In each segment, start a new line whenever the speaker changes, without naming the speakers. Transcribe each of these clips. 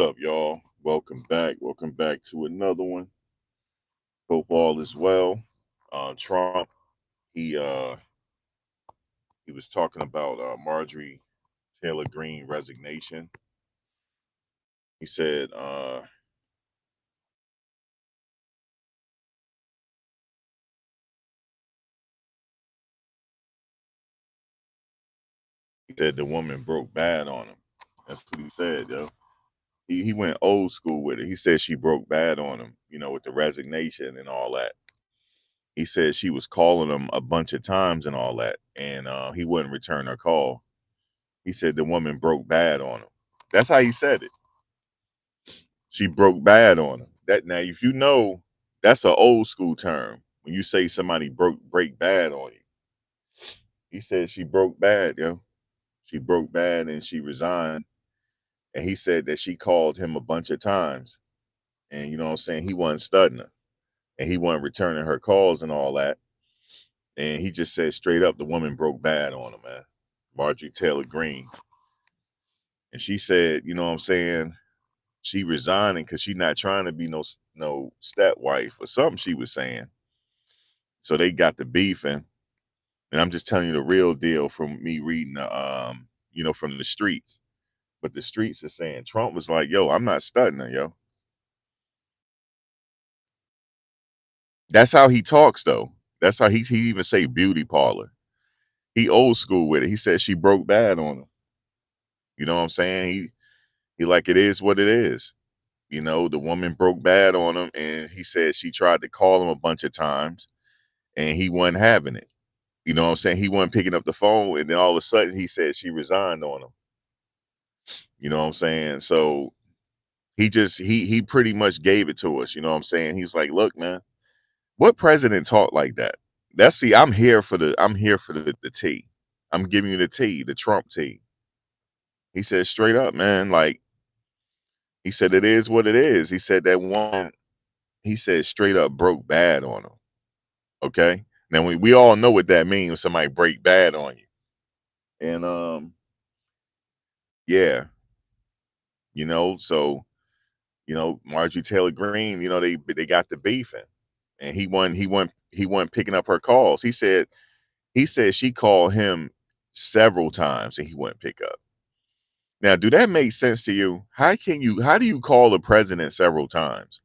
What's up, y'all? Welcome back. Welcome back to another one. Hope all is well. Trump, he uh he was talking about Marjorie Taylor Greene resignation. He said the woman broke bad on him. That's what he said, yo. He went old school with it. He said she broke bad on him, with the resignation and all that. He said she was calling him a bunch of times and all that, and he wouldn't return her call. He said the woman broke bad on him. That's how he said it. She broke bad on him. That now, if you know, that's an old school term. When you say somebody break bad on you, he said she broke bad, yo. She broke bad and she resigned. And he said that she called him a bunch of times, and you know what I'm saying, he wasn't studying her, and he wasn't returning her calls and all that. And he just said straight up, the woman broke bad on him, man. Marjorie Taylor Greene. And she said, you know what I'm saying, she resigning because she's not trying to be no step wife or something she was saying. So they got the beefing, and I'm just telling you the real deal from me reading from the streets. But the streets are saying Trump was like, "Yo, I'm not studying her, yo." That's how he talks, though. That's how he even say beauty parlor. He old school with it. He said she broke bad on him. You know what I'm saying? He like it is what it is. The woman broke bad on him, and he said she tried to call him a bunch of times, and he wasn't having it. You know what I'm saying? He wasn't picking up the phone, and then all of a sudden he said she resigned on him. You know what I'm saying? So he pretty much gave it to us. You know what I'm saying? He's like, look, man, what president talk like that? I'm here for the tea. I'm giving you the tea, the Trump tea. He said straight up, man, like he said it is what it is. He said that one, he said straight up broke bad on him. Okay. Now we all know what that means when somebody break bad on you. And yeah, so Marjorie Taylor Greene, they got the beefing, and he wasn't picking up her calls. He said she called him several times and he wouldn't pick up. Now, do that make sense to you? How do you call the president several times?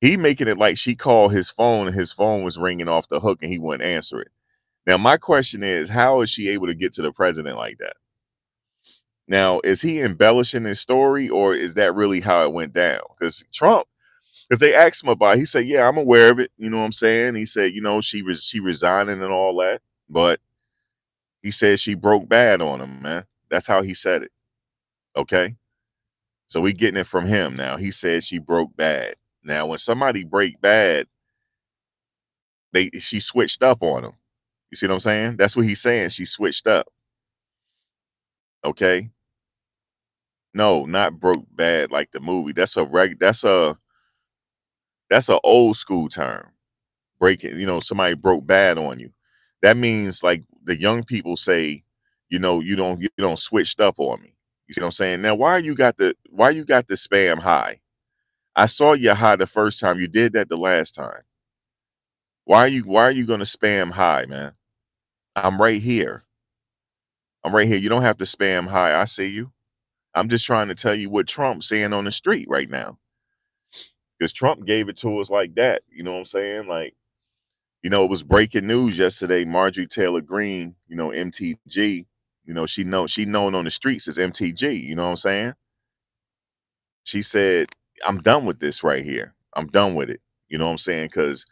He making it like she called his phone and his phone was ringing off the hook and he wouldn't answer it. Now, my question is, how is she able to get to the president like that? Now, is he embellishing his story, or is that really how it went down? Because they asked him about it. He said, yeah, I'm aware of it. You know what I'm saying? He said, she resigning and all that. But he said she broke bad on him, man. That's how he said it. Okay. So we getting it from him now. He said she broke bad. Now, when somebody break bad, she switched up on him. You see what I'm saying? That's what he's saying. She switched up. Okay. No, not broke bad like the movie. That's a old school term. Breaking, somebody broke bad on you. That means like the young people say, you don't switched up on me. You see what I'm saying? Now, why you got the spam high? I saw you high the first time. You did that the last time. Why are you gonna spam high, man? I'm right here. I'm right here. You don't have to spam high. I see you. I'm just trying to tell you what Trump's saying on the street right now. Because Trump gave it to us like that. You know what I'm saying? Like, it was breaking news yesterday. Marjorie Taylor Greene, MTG, she known on the streets as MTG. You know what I'm saying? She said, I'm done with this right here. I'm done with it. You know what I'm saying? Because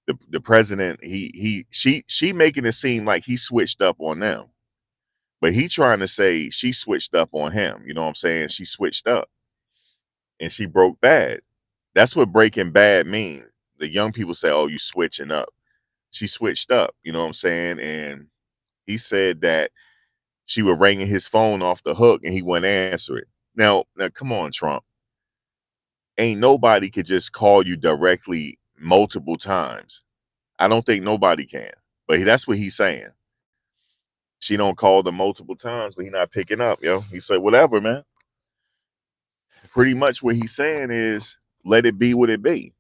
the president, she making it seem like he switched up on them. But he trying to say she switched up on him. You know what I'm saying? She switched up and she broke bad. That's what breaking bad means. The young people say, oh, you switching up. She switched up, you know what I'm saying? And he said that she was ringing his phone off the hook and he wouldn't answer it. Now, come on, Trump. Ain't nobody could just call you directly multiple times. I don't think nobody can. But that's what he's saying. She don't call them multiple times, but he not picking up, yo. He said, whatever, man. pretty much what he's saying is let it be what it be.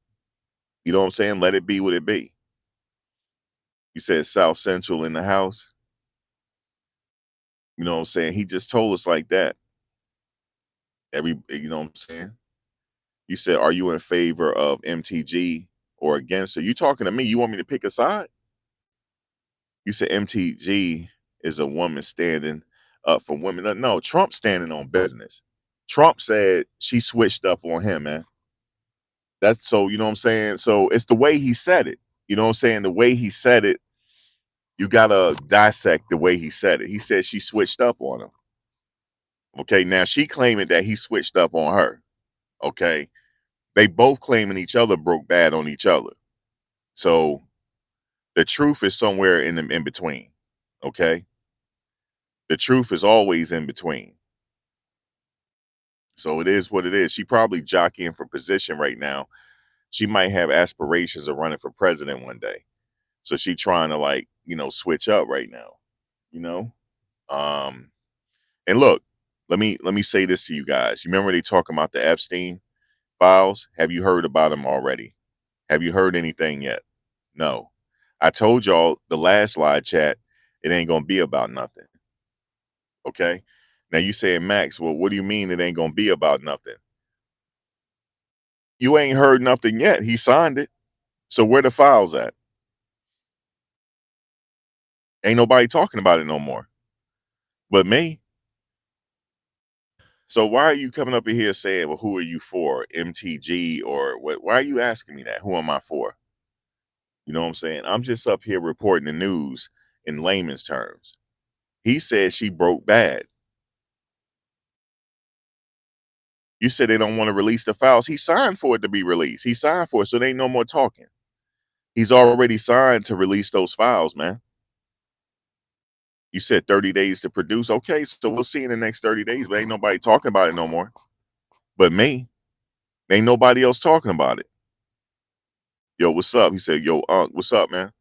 You know what I'm saying? Let it be what it be. You said South Central in the house. You know what I'm saying? He just told us like that. You know what I'm saying? You said, are you in favor of MTG or against? Are you talking to me? You want me to pick a side? You said MTG is a woman standing up for women. No, Trump standing on business. Trump said she switched up on him, man. That's so, you know what I'm saying? So it's the way he said it. You know what I'm saying? The way he said it, you gotta dissect the way he said it. He said she switched up on him. Okay, now she claiming that he switched up on her. Okay. They both claiming each other broke bad on each other. So the truth is somewhere in between. Okay. The truth is always in between. So it is what it is. She probably jockeying for position right now. She might have aspirations of running for president one day. So she trying to like, switch up right now, you know? Um, and look, let me say this to you guys. You remember they talking about the Epstein files? Have you heard about them already? Have you heard anything yet? No. I told y'all the last live chat, it ain't gonna be about nothing. Okay. Now you saying, Max, well, what do you mean it ain't gonna be about nothing? You ain't heard nothing yet. He signed it. So where the files at? Ain't nobody talking about it no more. But me. So why are you coming up in here saying, well, who are you for? MTG or what? Why are you asking me that? Who am I for? You know what I'm saying? I'm just up here reporting the news in layman's terms. He said she broke bad. You said they don't want to release the files. He signed for it to be released. He signed for it, so there ain't no more talking. He's already signed to release those files, man. You said 30 days to produce. Okay, so we'll see in the next 30 days, but ain't nobody talking about it no more. But me, ain't nobody else talking about it. Yo, what's up? He said, yo, what's up, man?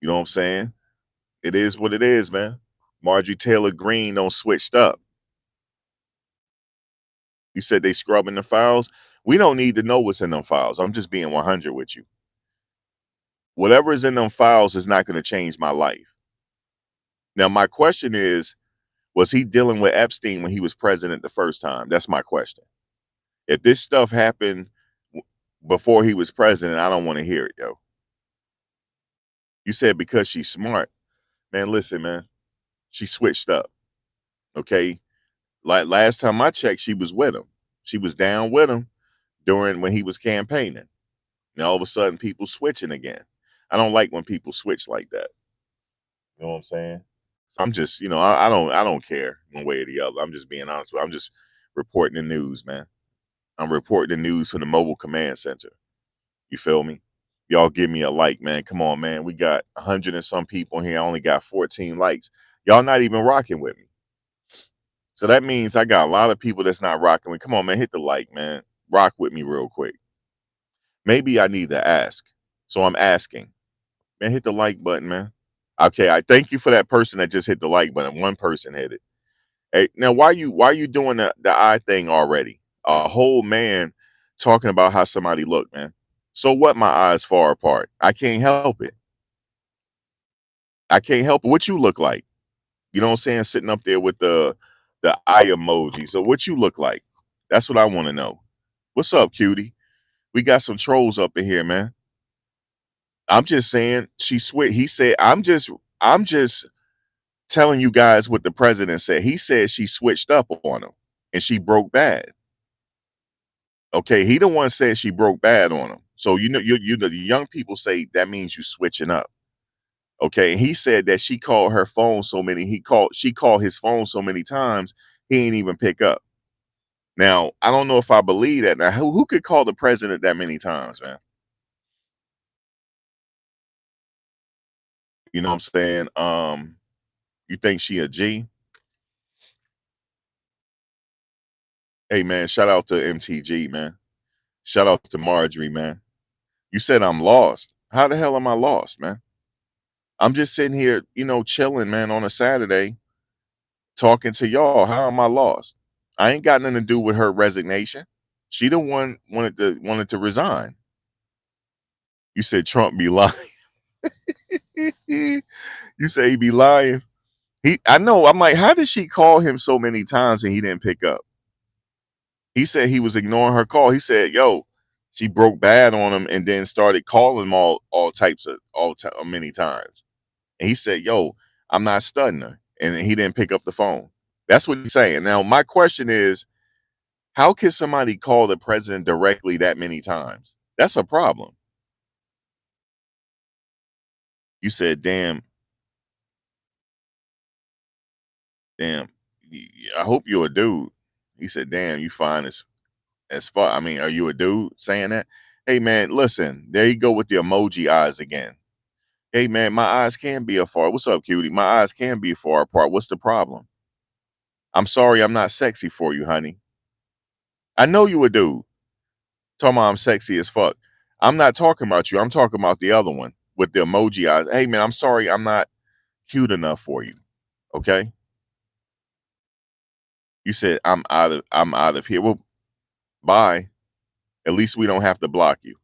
You know what I'm saying? It is what it is, man. Marjorie Taylor Greene don't switched up. You said they scrubbing the files. We don't need to know what's in them files. I'm just being 100 with you. Whatever is in them files is not going to change my life. Now, my question is, was he dealing with Epstein when he was president the first time? That's my question. If this stuff happened before he was president, I don't want to hear it, yo. You said because she's smart. Man, listen, man. She switched up. Okay. Like last time I checked, she was with him. She was down with him during when he was campaigning. Now all of a sudden people switching again. I don't like when people switch like that. You know what I'm saying? So I'm just, I don't care one way or the other. I'm just being honest with you. I'm just reporting the news, man. I'm reporting the news from the mobile command center. You feel me? Y'all give me a like, man. Come on, man. We got 100 and some people here. I only got 14 likes. Y'all not even rocking with me. So that means I got a lot of people that's not rocking with. Come on, man. Hit the like, man. Rock with me real quick. Maybe I need to ask. So I'm asking. Man, hit the like button, man. Okay, I thank you for that person that just hit the like button. One person hit it. Hey, now why you doing the eye thing already? A whole man talking about how somebody look, man. So what my eyes far apart? I can't help it. I can't help it. What you look like? You know what I'm saying? Sitting up there with the eye emoji. So what you look like? That's what I want to know. What's up, cutie? We got some trolls up in here, man. I'm just saying she switched. He said, I'm just telling you guys what the president said. He said she switched up on him and she broke bad. Okay, he the one said she broke bad on him. So the young people say that means you switching up. Okay, and he said that she called her phone so many. She called his phone so many times he ain't even pick up. Now I don't know if I believe that. Now who could call the president that many times, man? You know what I'm saying? You think she a G? Hey man, shout out to MTG, man. Shout out to Marjorie, man. You said I'm lost. How the hell am I lost, man? I'm just sitting here, chilling, man, on a Saturday, talking to y'all. How am I lost? I ain't got nothing to do with her resignation. She the one wanted to resign. You said Trump be lying. You say he be lying. I know. I'm like, how did she call him so many times and he didn't pick up? He said he was ignoring her call. He said, "Yo, she broke bad on him and then started calling him all types of many times." And he said, "Yo, I'm not studying her," and he didn't pick up the phone. That's what he's saying. Now, my question is, how can somebody call the president directly that many times? That's a problem. You said, "Damn, damn. I hope you're a dude." He said, "Damn, you fine as fuck." I mean, are you a dude saying that? Hey man, listen, there you go with the emoji eyes again. Hey man, my eyes can be afar. What's up, cutie? My eyes can be far apart. What's the problem? I'm sorry I'm not sexy for you, honey. I know you a dude. Talking about I'm sexy as fuck. I'm not talking about you. I'm talking about the other one with the emoji eyes. Hey man, I'm sorry I'm not cute enough for you. Okay? You said I'm out of here. Well, bye. At least we don't have to block you.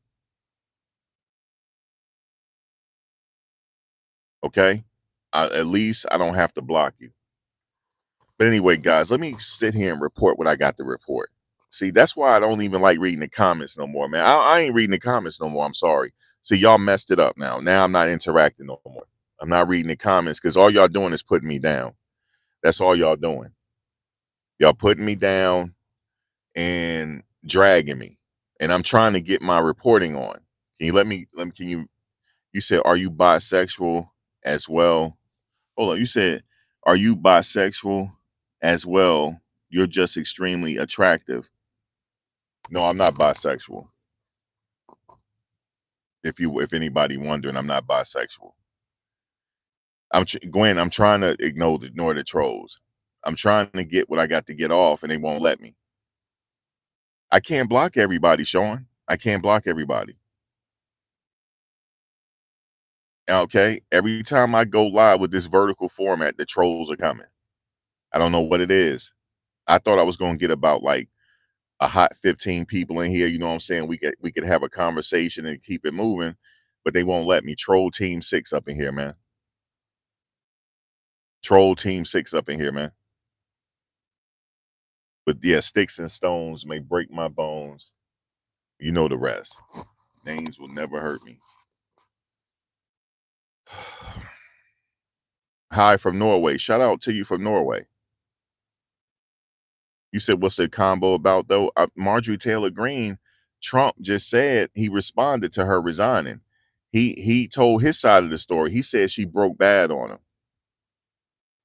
Okay? At least I don't have to block you. But anyway, guys, let me sit here and report what I got to report. See, that's why I don't even like reading the comments no more, man. I ain't reading the comments no more. I'm sorry. See, y'all messed it up now. Now I'm not interacting no more. I'm not reading the comments because all y'all doing is putting me down. That's all y'all doing. Y'all putting me down and dragging me. And I'm trying to get my reporting on. Can you can you said, are you bisexual as well? Hold on. You said, are you bisexual as well? You're just extremely attractive. No, I'm not bisexual. If anybody wondering, I'm not bisexual. Gwen, I'm trying to ignore the trolls. I'm trying to get what I got to get off and they won't let me. I can't block everybody, Sean. I can't block everybody. Okay? Every time I go live with this vertical format, the trolls are coming. I don't know what it is. I thought I was going to get about like a hot 15 people in here, you know what I'm saying? We could have a conversation and keep it moving, but they won't let me. Troll team 6 up in here, man. Troll team 6 up in here, man. But yeah, sticks and stones may break my bones. You know the rest. Names will never hurt me. Hi from Norway. Shout out to you from Norway. You said, what's the combo about though? Marjorie Taylor Greene, Trump just said he responded to her resigning. He told his side of the story. He said she broke bad on him.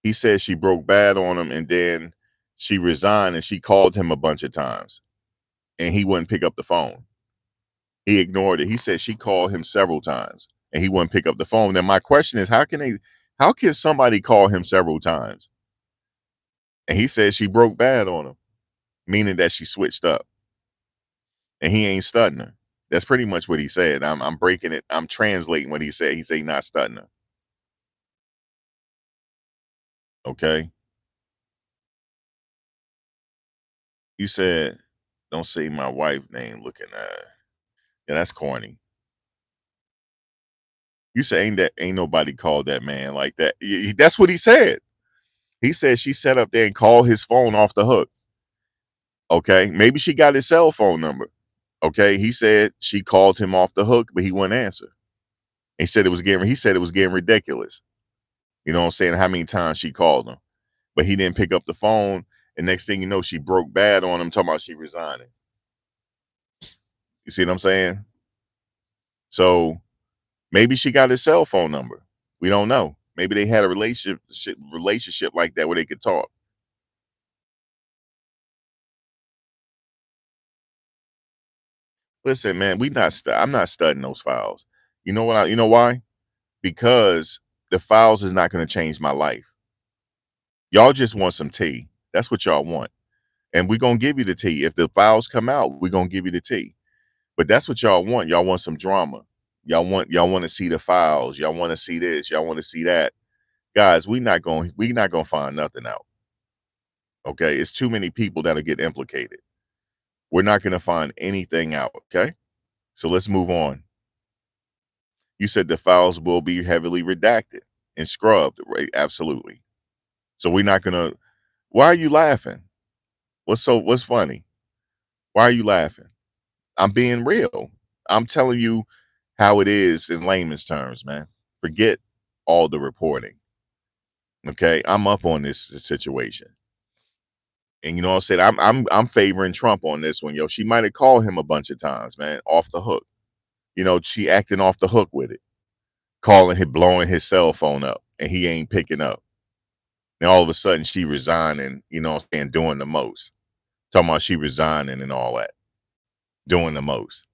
He said she broke bad on him and then she resigned and she called him a bunch of times and he wouldn't pick up the phone. He ignored it. He said she called him several times and he wouldn't pick up the phone. Then my question is, how can somebody call him several times? And he said she broke bad on him, meaning that she switched up and he ain't studying her. That's pretty much what he said. I'm breaking it. I'm translating what he said. He said he not studying her. Okay. You said, don't say my wife name looking at. Yeah, that's corny. You say ain't nobody called that man like that. That's what he said. He said she sat up there and called his phone off the hook. Okay, maybe she got his cell phone number. Okay, he said she called him off the hook, but he wouldn't answer. He said it was getting ridiculous. You know what I'm saying? How many times she called him, but he didn't pick up the phone. And next thing you know, she broke bad on him, talking about she resigning. You see what I'm saying? So maybe she got his cell phone number. We don't know. Maybe they had a relationship like that where they could talk. Listen, man, I'm not studying those files. You know what? You know why? Because the files is not going to change my life. Y'all just want some tea. That's what y'all want, and we're gonna give you the tea. If the files come out, we're gonna give you the tea. But that's what y'all want. Y'all want some drama. Y'all want to see the files. Y'all want to see this. Y'all want to see that. Guys, we not gonna find nothing out. Okay, it's too many people that'll get implicated. We're not going to find anything out. Okay, so let's move on. You said the files will be heavily redacted and scrubbed, right? Absolutely. So we're not going to. Why are you laughing? What's funny? Why are you laughing? I'm being real. I'm telling you how it is in layman's terms, man. Forget all the reporting. Okay, I'm up on this situation. And you know what I'm saying? I'm favoring Trump on this one, yo. She might have called him a bunch of times, man, off the hook. You know, she acting off the hook with it, calling him, blowing his cell phone up, and he ain't picking up. And all of a sudden she resigning, you know what I'm saying, doing the most. Talking about she resigning and all that. Doing the most.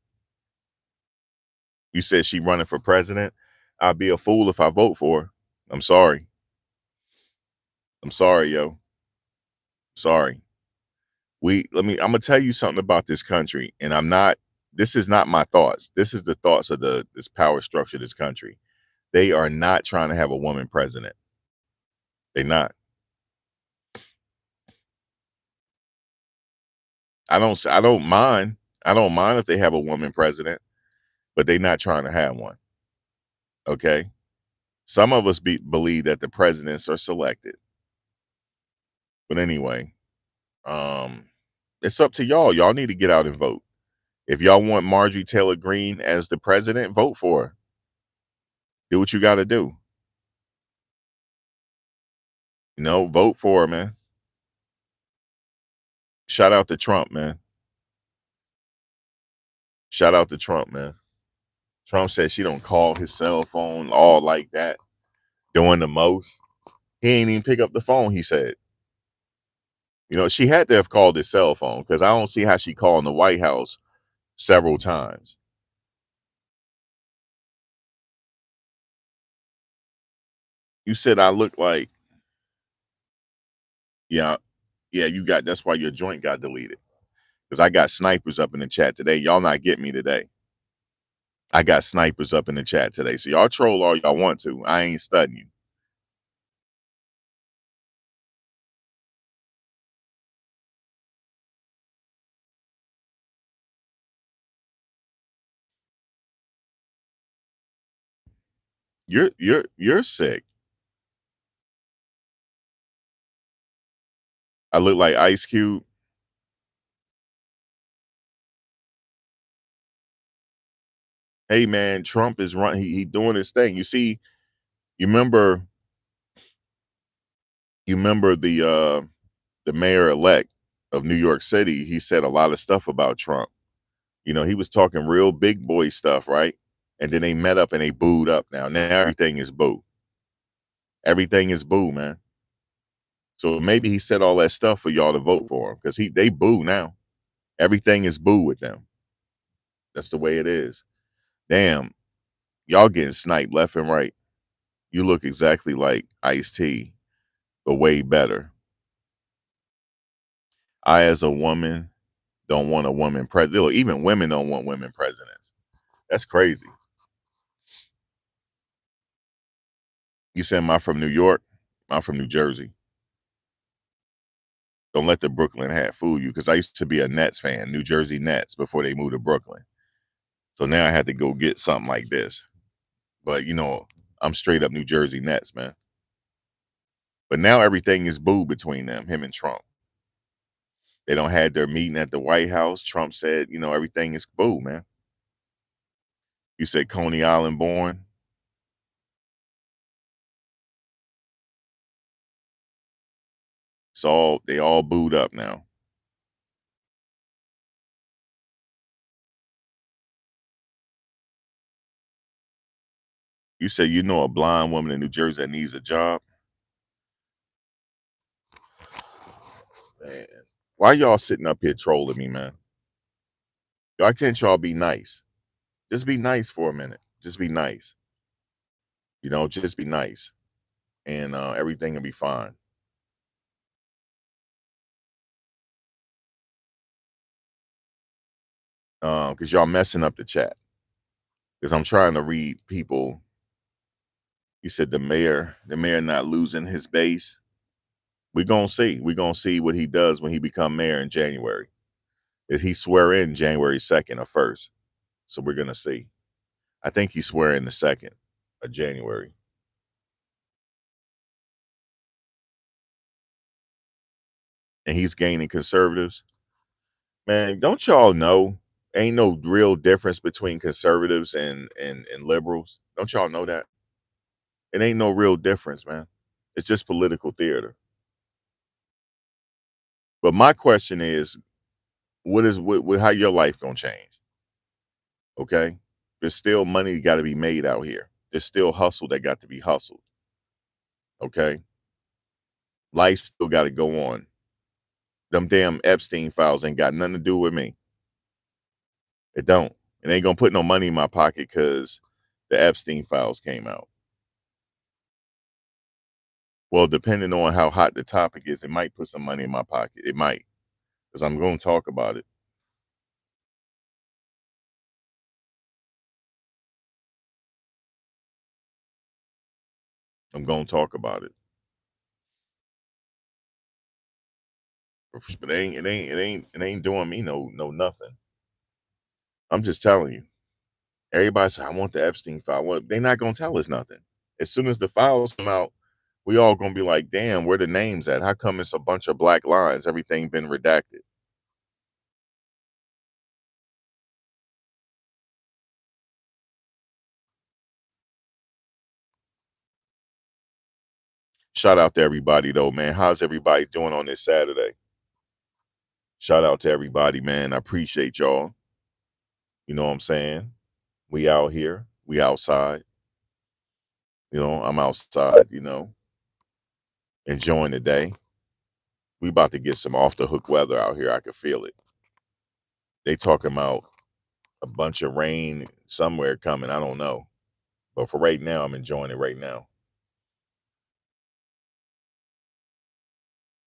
You said she running for president. I'd be a fool if I vote for her. I'm sorry. I'm sorry, yo. Sorry. I'm gonna tell you something about this country, and this is not my thoughts. This is the thoughts of this power structure of this country. They are not trying to have a woman president. They not. I don't mind. I don't mind if they have a woman president, but they're not trying to have one. Okay. Some of us believe that the presidents are selected. But anyway, um, it's up to y'all. Y'all need to get out and vote. If y'all want Marjorie Taylor Greene as the president, vote for her. Do what you got to do. You know, vote for her, man. Shout out to Trump, man. Shout out to Trump, man. Trump said she don't call his cell phone all like that, doing the most. He ain't even pick up the phone, he said. You know, she had to have called his cell phone because I don't see how she called in the White House several times. You said I look like, yeah, yeah, that's why your joint got deleted. Because I got snipers up in the chat today. Y'all not get me today. I got snipers up in the chat today. So y'all troll all y'all want to. I ain't studying you. You're sick. I look like Ice Cube. Hey man, Trump is running. He doing his thing. You see, you remember the mayor elect of New York City. He said a lot of stuff about Trump. You know, he was talking real big boy stuff, right? And then they met up and they booed up. Now everything is boo. Everything is boo, man. So maybe he said all that stuff for y'all to vote for him because they boo now. Everything is boo with them. That's the way it is. Damn, y'all getting sniped left and right. You look exactly like Ice-T, but way better. I, as a woman, don't want a woman president. Even women don't want women presidents. That's crazy. You said, am I from New York? I'm from New Jersey. Don't let the Brooklyn hat fool you because I used to be a Nets fan, New Jersey Nets, before they moved to Brooklyn. So now I had to go get something like this. But, you know, I'm straight up New Jersey Nets, man. But now everything is boo between them, him and Trump. They don't had their meeting at the White House. Trump said, you know, everything is boo, man. You said Coney Island born. They all booed up now. You said you know a blind woman in New Jersey that needs a job. Man, why y'all sitting up here trolling me, man? Why can't y'all be nice? Just be nice for a minute. Just be nice. You know, just be nice. And everything will be fine. Because y'all messing up the chat. Because I'm trying to read people. You said the mayor not losing his base. We gonna see. We gonna see what he does when he become mayor in January. If he swear in January 2nd or 1st. So we're gonna see. I think he swear in the 2nd of January. And he's gaining conservatives. Man, don't y'all know ain't no real difference between conservatives and liberals? Don't y'all know that? It ain't no real difference, man. It's just political theater. But my question is, what how your life gonna change? Okay? There's still money got to be made out here. There's still hustle that got to be hustled. Okay? Life still got to go on. Them damn Epstein files ain't got nothing to do with me. It don't. It ain't gonna put no money in my pocket because the Epstein files came out. Well, depending on how hot the topic is, it might put some money in my pocket. It might, because I'm going to talk about it. I'm going to talk about it. But it ain't doing me no nothing. I'm just telling you. Everybody say I want the Epstein file. Well, they're not gonna tell us nothing. As soon as the files come out, we all gonna be like, damn, where the names at? How come it's a bunch of black lines? Everything been redacted. Shout out to everybody though, man. How's everybody doing on this Saturday? Shout out to everybody, man. I appreciate y'all. You know what I'm saying? We out here. We outside. I'm outside, enjoying the day. We about to get some off the hook weather out here. I can feel it. They talking about a bunch of rain somewhere coming. I don't know. But for right now, I'm enjoying it right now.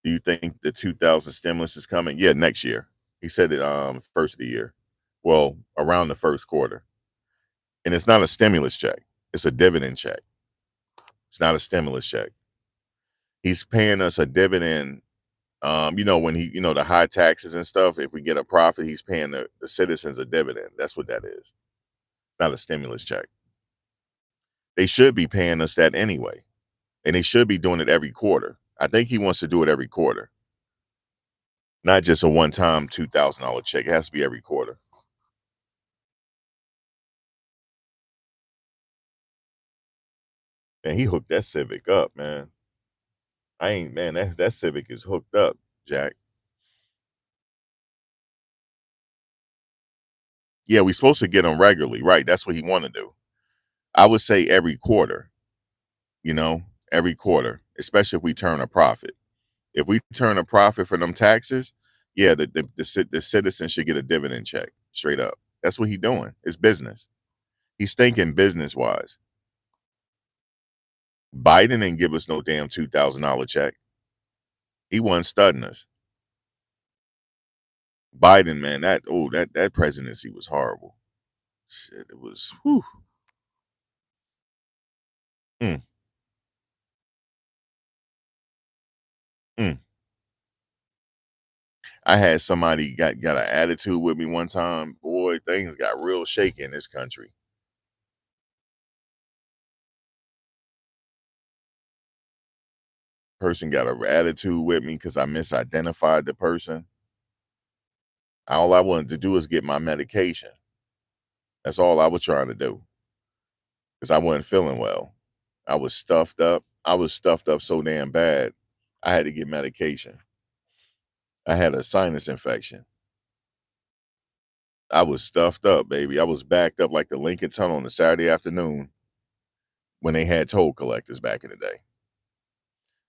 Do you think the 2000 stimulus is coming? Yeah, next year. He said it first of the year. Well, around the first quarter. And it's not a stimulus check. It's a dividend check. It's not a stimulus check. He's paying us a dividend. When the high taxes and stuff, if we get a profit, he's paying the citizens a dividend. That's what that is. Not a stimulus check. They should be paying us that anyway. And they should be doing it every quarter. I think he wants to do it every quarter. Not just a one-time $2,000 check. It has to be every quarter. And he hooked that Civic up, man. That Civic is hooked up, Jack. Yeah, we supposed to get them regularly, right? That's what he want to do. I would say every quarter, you know, every quarter, especially if we turn a profit. If we turn a profit for them taxes, yeah, the citizen should get a dividend check straight up. That's what he doing. It's business. He's thinking business wise. Biden didn't give us no damn $2,000 check. He wasn't studying us. Biden, man, that presidency was horrible. Shit, it was. Whew. Mm, mm. I had somebody got an attitude with me one time. Boy, things got real shaky in this country. Person got an attitude with me because I misidentified the person. All I wanted to do is get my medication. That's all I was trying to do because I wasn't feeling well. I was stuffed up. I was stuffed up so damn bad. I had to get medication. I had a sinus infection. I was stuffed up, baby. I was backed up like the Lincoln Tunnel on a Saturday afternoon when they had toll collectors back in the day.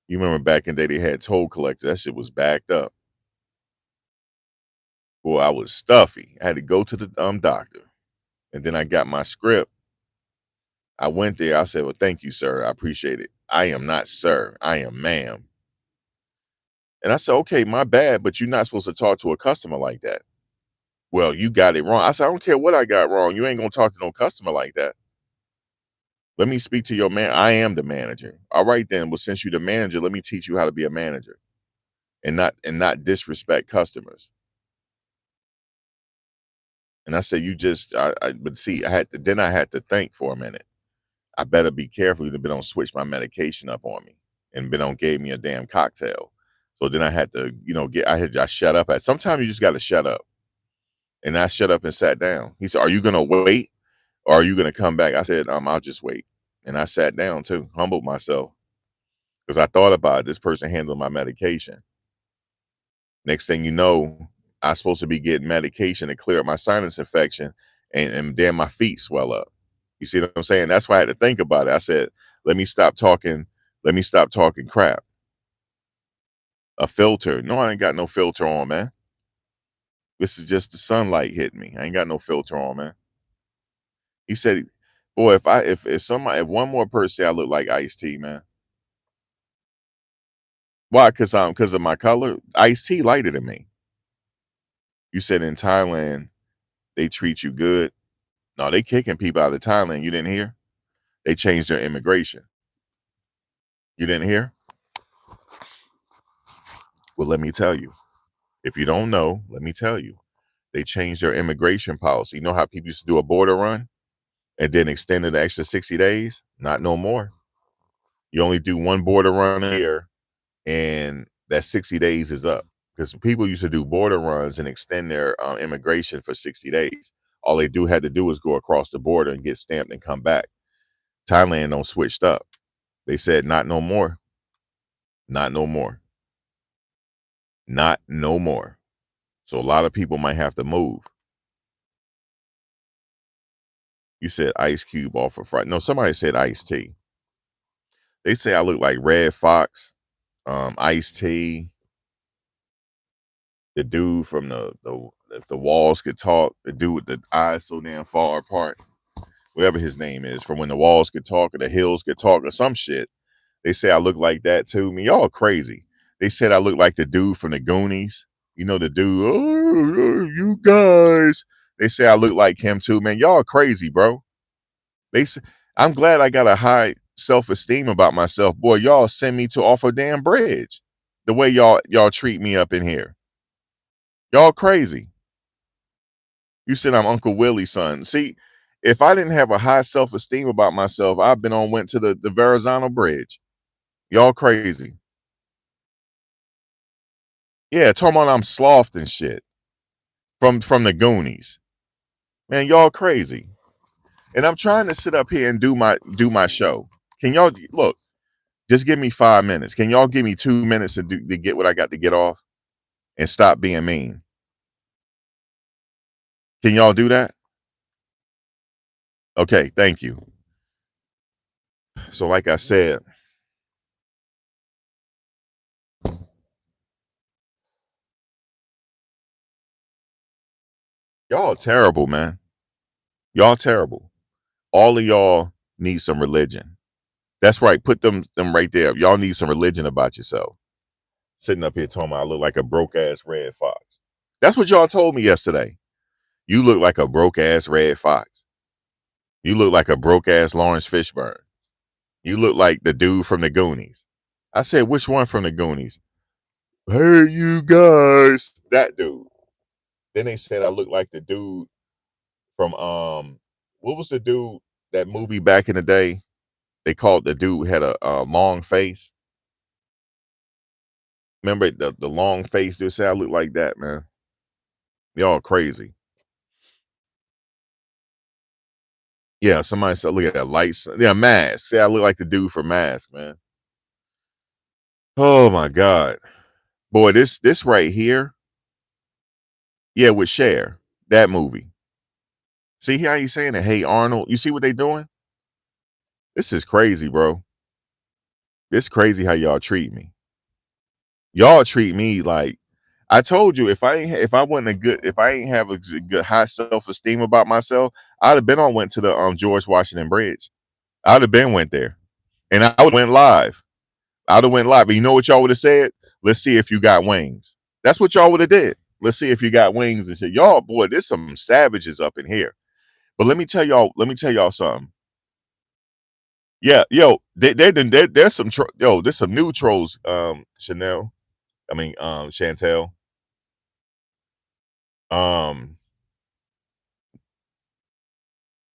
You remember back in the day they had toll collectors. That shit was backed up. Boy, I was stuffy. I had to go to the doctor. And then I got my script. I went there. I said, well, thank you, sir. I appreciate it. I am not sir. I am ma'am. And I said, okay, my bad, but you're not supposed to talk to a customer like that. Well, you got it wrong. I said, I don't care what I got wrong. You ain't going to talk to no customer like that. Let me speak to your man. I am the manager. All right, then. Well, since you're the manager, let me teach you how to be a manager. and not disrespect customers. And I said, you just, but see, I had to think for a minute. I better be careful. You've been on switch my medication up on me and been on gave me a damn cocktail. So then I had to, I shut up sometimes you just got to shut up. And I shut up and sat down. He said, are you going to wait or are you going to come back? I said, I'll just wait. And I sat down too, humbled myself because I thought about it. This person handled my medication. Next thing you know, I'm supposed to be getting medication to clear up my sinus infection, and then my feet swell up. You see what I'm saying? That's why I had to think about it. I said, let me stop talking. Let me stop talking crap. A filter. No, I ain't got no filter on, man. This is just the sunlight hitting me. I ain't got no filter on, man. He said, boy, if one more person say I look like Ice-T, man. Why? Because of my color? Ice-T lighter than me. You said in Thailand, they treat you good. No, they kicking people out of Thailand. You didn't hear? They changed their immigration. You didn't hear? Well, let me tell you. If you don't know, let me tell you. They changed their immigration policy. You know how people used to do a border run and then extend it the extra 60 days? Not no more. You only do one border run a year and that 60 days is up. Because people used to do border runs and extend their immigration for 60 days. All they had to do was go across the border and get stamped and come back. Thailand don't switched up. They said not no more. Not no more. Not no more. So a lot of people might have to move. You said Ice Cube off of Friday. No, somebody said Ice-T. They say I look like Red Fox, Ice-T, the dude from the if the walls could talk, the dude with the eyes so damn far apart, whatever his name is, from when the walls could talk or the hills could talk or some shit. They say I look like that too. I mean, y'all crazy. They said I look like the dude from the Goonies. You know the dude, oh, you guys. They say I look like him too, man. Y'all crazy, bro. They say, I'm glad I got a high self-esteem about myself. Boy, y'all send me to off a damn bridge. The way y'all treat me up in here. Y'all crazy. You said I'm Uncle Willie's son. See, if I didn't have a high self-esteem about myself, I've been went to the Verrazano Bridge. Y'all crazy. Yeah, talking about I'm slothed and shit. From the Goonies. Man, y'all crazy. And I'm trying to sit up here and do my show. Can y'all look? Just give me 5 minutes. Can y'all give me 2 minutes to get what I got to get off and stop being mean? Can y'all do that? Okay, thank you. So like I said, y'all terrible, man. Y'all terrible. All of y'all need some religion. That's right. Put them right there. Y'all need some religion about yourself. Sitting up here talking about I look like a broke ass red fox. That's what y'all told me yesterday. You look like a broke ass red fox. You look like a broke ass Lawrence Fishburne. You look like the dude from the Goonies. I said, which one from the Goonies? Hey, you guys. That dude. Then they said I look like the dude from what was the dude that movie back in the day? They called the dude had a long face. Remember the long face? They said I look like that, man. Y'all crazy. Yeah, somebody said look at that lights. Yeah, Mask. Say I look like the dude from Mask, man. Oh my God. Boy, this right here. Yeah, with Cher. That movie. See how you saying it? Hey Arnold. You see what they doing? This is crazy, bro. This crazy how y'all treat me. Y'all treat me like I told you if I wasn't a good if I ain't have a good high self-esteem about myself, I'd have been on went to the George Washington Bridge. I'd have been went there. And I would went live. I'd have went live. But you know what y'all would have said? Let's see if you got wings. That's what y'all would have did. Let's see if you got wings and shit. Y'all, boy, there's some savages up in here. But let me tell y'all something. Yeah, yo, there's some there's some new trolls, Chanel. I mean, Chantel. Um,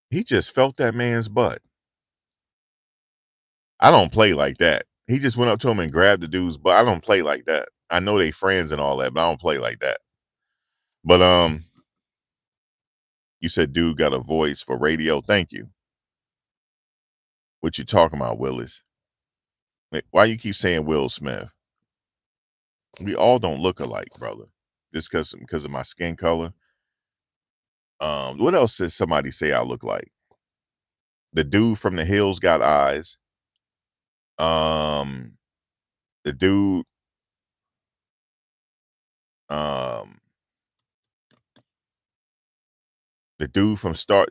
he just felt that man's butt. I don't play like that. He just went up to him and grabbed the dude's butt. I don't play like that. I know they friends and all that, but I don't play like that. But you said dude got a voice for radio. Thank you. What you talking about, Willis? Why you keep saying Will Smith? We all don't look alike, brother. Just because of my skin color. What else did somebody say I look like? The dude from the hills got eyes. Um, the dude, um, the dude from Star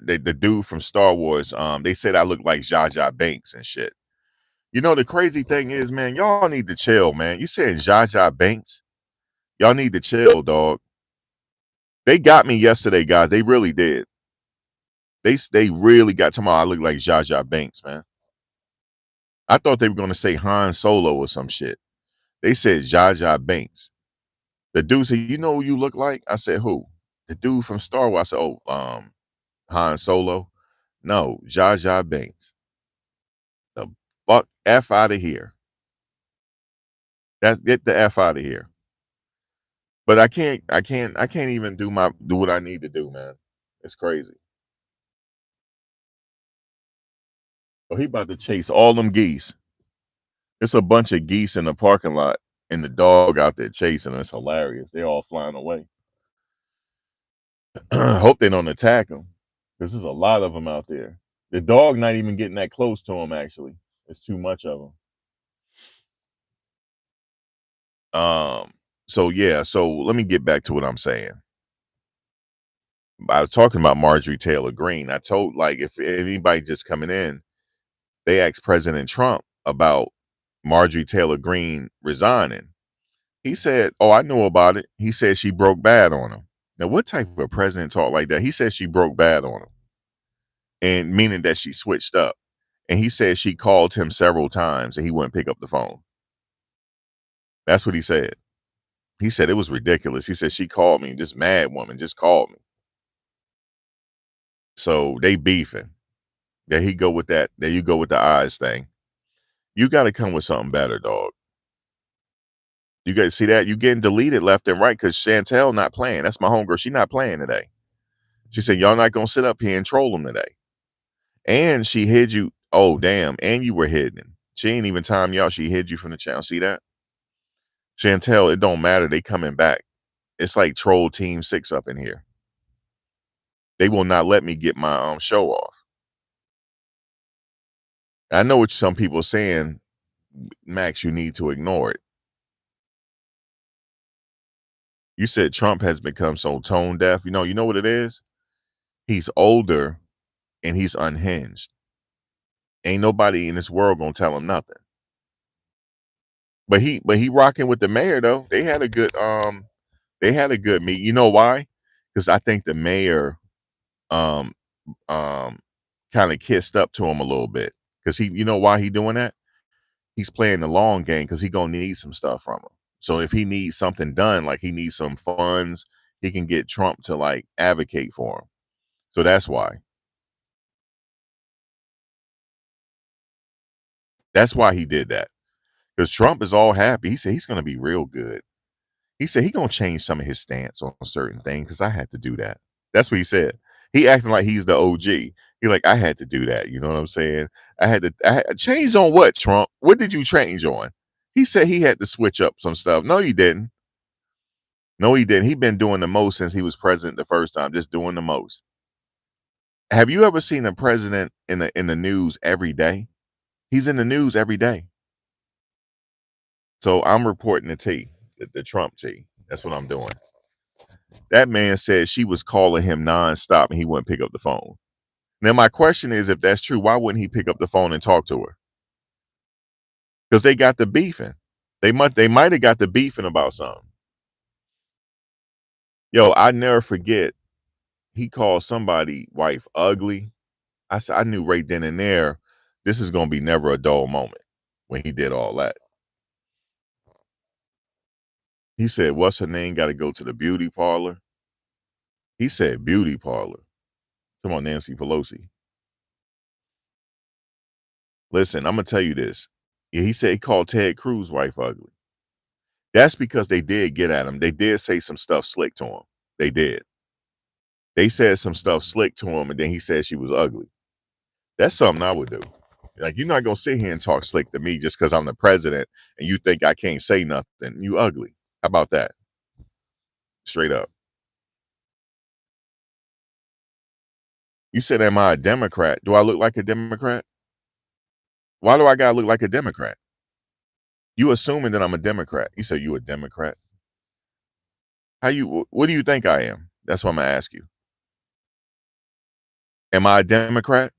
Wars. They said I look like Jar Jar Banks and shit. You know the crazy thing is, man, y'all need to chill, man. You saying Jar Jar Banks? Y'all need to chill, dog. They got me yesterday, guys. They really did. They really got to my. I look like Jar Jar Banks, man. I thought they were gonna say Han Solo or some shit. They said Jar Jar Banks. The dude said, "You know who you look like?" I said, "Who?" The dude from Star Wars. I said, "Oh, Han Solo." No, Jar Jar Banks. The fuck f out of here. Get the f out of here. But I can't even do what I need to do, man. It's crazy. Oh, he about to chase all them geese. It's a bunch of geese in the parking lot, and the dog out there chasing them. It's hilarious. They're all flying away. Hope they don't attack him, because there's a lot of them out there. The dog not even getting that close to him. Actually, it's too much of them. So yeah. So let me get back to what I'm saying. I was talking about Marjorie Taylor Greene. I told, like, if anybody just coming in, they asked President Trump about Marjorie Taylor Greene resigning. He said, "Oh, I know about it." He said she broke bad on him. Now, what type of a president talk like that? He said she broke bad on him, and meaning that she switched up. And he said she called him several times and he wouldn't pick up the phone. That's what he said. He said it was ridiculous. He said she called me. This mad woman just called me. So they beefing. There he go with that. There you go with the eyes thing. You got to come with something better, dog. You got to see that you getting deleted left and right because Chantel not playing. That's my homegirl. She not playing today. She said y'all not gonna sit up here and troll them today. And she hid you. Oh damn! And you were hidden. She ain't even time you out. She hid you from the channel. See that? Chantel, it don't matter. They coming back. It's like troll team 6 up in here. They will not let me get my show off. I know what some people are saying, Max, you need to ignore it. You said Trump has become so tone deaf. You know what it is? He's older and he's unhinged. Ain't nobody in this world gonna tell him nothing. But he rocking with the mayor though. They had a good meet. You know why? Because I think the mayor um kind of kissed up to him a little bit. Because you know why he doing that? He's playing the long game because he gonna need some stuff from him. So if he needs something done, like he needs some funds, he can get Trump to like advocate for him. So that's why. That's why he did that. Because Trump is all happy. He said he's gonna be real good. He said he gonna change some of his stance on certain things because I had to do that. That's what he said. He acting like he's the OG. He like, I had to do that. You know what I'm saying? I had change on what, Trump? What did you change on? He said he had to switch up some stuff. No, you didn't. No, he didn't. He been doing the most since he was president the first time, just doing the most. Have you ever seen a president in the news every day? He's in the news every day. So I'm reporting the T, the Trump T. That's what I'm doing. That man said she was calling him nonstop and he wouldn't pick up the phone. Now my question is, if that's true, why wouldn't he pick up the phone and talk to her? Because they got the beefing. They might have got the beefing about something. Yo, I never forget. He called somebody wife ugly. I knew right then and there, this is gonna be never a dull moment when he did all that. He said, "What's her name? Got to go to the beauty parlor." He said, "Beauty parlor." Come on, Nancy Pelosi. Listen, I'm gonna tell you this. Yeah, he said he called Ted Cruz wife ugly. That's because they did get at him. They did say some stuff slick to him. They did. They said some stuff slick to him, and then he said she was ugly. That's something I would do. Like, you're not gonna sit here and talk slick to me just because I'm the president and you think I can't say nothing. You ugly. How about that? Straight up. You said, "Am I a Democrat? Do I look like a Democrat? Why do I gotta look like a Democrat?" You assuming that I'm a Democrat. You say you a Democrat. How you? What do you think I am? That's what I'm gonna ask you. Am I a Democrat?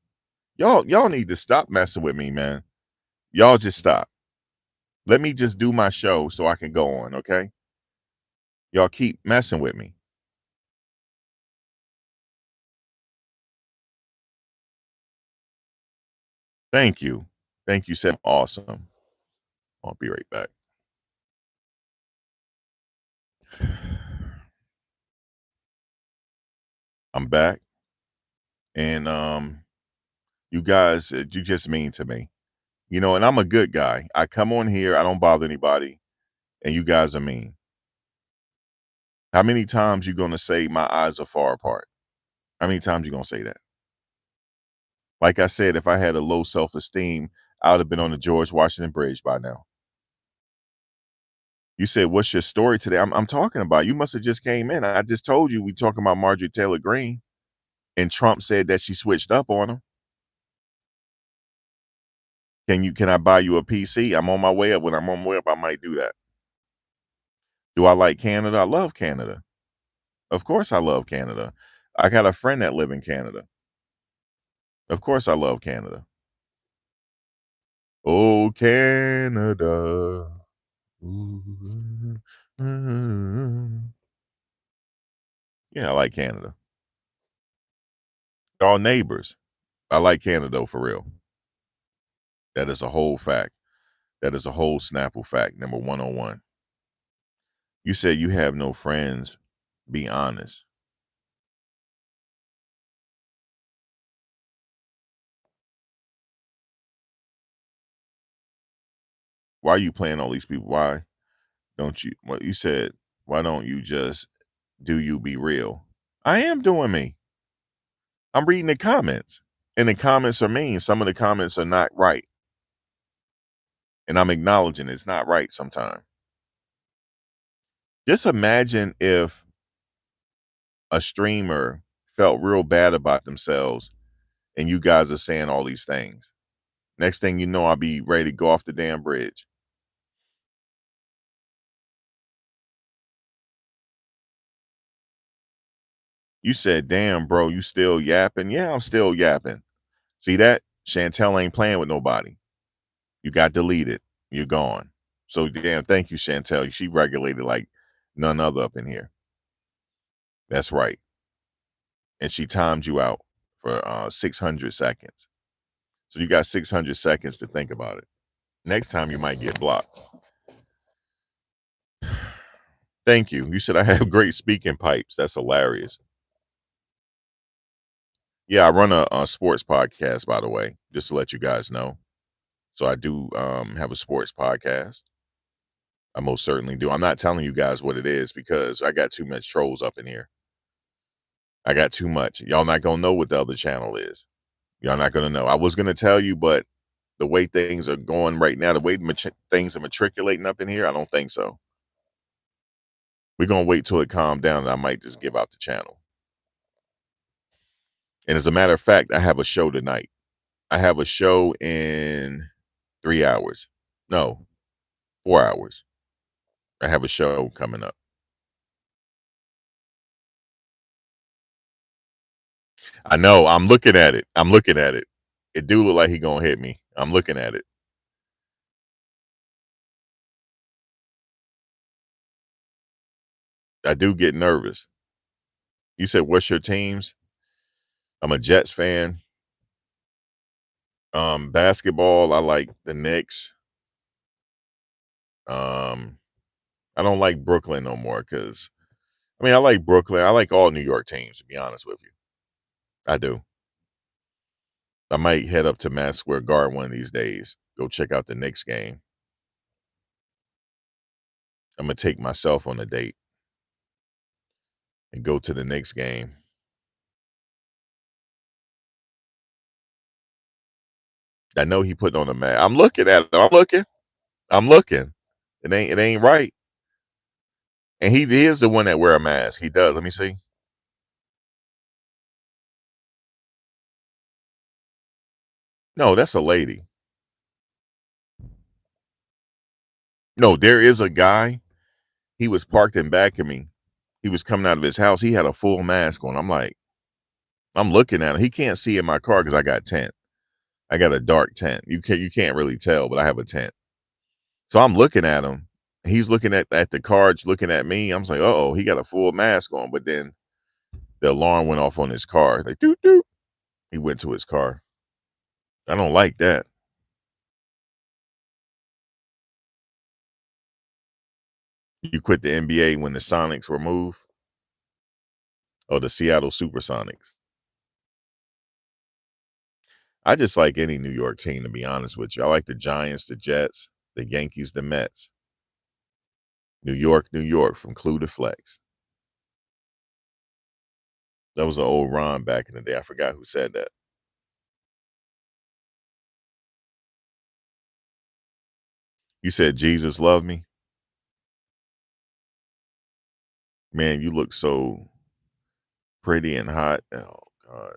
Y'all need to stop messing with me, man. Y'all just stop. Let me just do my show so I can go on, okay? Y'all keep messing with me. Thank you. Thank you, Sam. Awesome. I'll be right back. I'm back. And you guys, you just mean to me. You know, and I'm a good guy. I come on here, I don't bother anybody, and you guys are mean. How many times you gonna say my eyes are far apart? How many times you gonna say that? Like I said, if I had a low self-esteem, I would have been on the George Washington Bridge by now. You said, "What's your story today?" I'm talking about. You must have just came in. I just told you we talking about Marjorie Taylor Greene, and Trump said that she switched up on him. Can I buy you a PC? I'm on my way up. When I'm on my way up, I might do that. Do I like Canada? I love Canada. Of course I love Canada. I got a friend that live in Canada. Of course I love Canada. Oh, Canada. Ooh. Yeah, I like Canada. All neighbors. I like Canada for real. That is a whole fact. That is a whole Snapple fact. Number 101. You said you have no friends. Be honest. Why are you playing all these people? Why don't you? What you said? Why don't you just do you be real? I am doing me. I'm reading the comments, and the comments are mean. Some of the comments are not right, and I'm acknowledging it's not right sometimes. Just imagine if a streamer felt real bad about themselves, and you guys are saying all these things. Next thing you know, I'll be ready to go off the damn bridge. You said, "Damn, bro, you still yapping?" Yeah, I'm still yapping. See that? Chantel ain't playing with nobody. You got deleted. You're gone. So damn, thank you, Chantel. She regulated like none other up in here. That's right. And she timed you out for 600 seconds. So you got 600 seconds to think about it. Next time you might get blocked. Thank you. You said I have great speaking pipes. That's hilarious. Yeah, I run a sports podcast, by the way, just to let you guys know. So I do have a sports podcast. I most certainly do. I'm not telling you guys what it is because I got too much trolls up in here. I got too much. Y'all not gonna know what the other channel is. Y'all not gonna know. I was gonna tell you, but the way things are going right now, the way things are matriculating up in here, I don't think so. We're gonna wait till it calms down, and I might just give out the channel. And as a matter of fact, I have a show tonight. I have a show in 3 hours. No, 4 hours. I have a show coming up. I know. I'm looking at it. I'm looking at it. It do look like he gonna hit me. I'm looking at it. I do get nervous. You said, "What's your teams?" I'm a Jets fan. Basketball, I like the Knicks. Um, I don't like Brooklyn no more because I mean I like Brooklyn. I like all New York teams to be honest with you. I do. I might head up to Madison Square Garden one of these days. Go check out the Knicks game. I'm gonna take myself on a date and go to the Knicks game. I know he put on a mask. I'm looking at it. I'm looking. I'm looking. It ain't right. And he is the one that wear a mask. He does. Let me see. No, that's a lady. No, there is a guy. He was parked in back of me. He was coming out of his house. He had a full mask on. I'm like, I'm looking at him. He can't see in my car because I got tent. I got a dark tent. You can't really tell, but I have a tent. So I'm looking at him. He's looking at the cards, looking at me. I'm like, oh, he got a full mask on. But then the alarm went off on his car. Like, doot doot. He went to his car. I don't like that. You quit the NBA when the Sonics were moved, or the Seattle Supersonics. I just like any New York team, to be honest with you. I like the Giants, the Jets, the Yankees, the Mets. New York, from Clue to Flex. That was an old rhyme back in the day. I forgot who said that. You said Jesus loved me? Man, you look so pretty and hot. Oh God.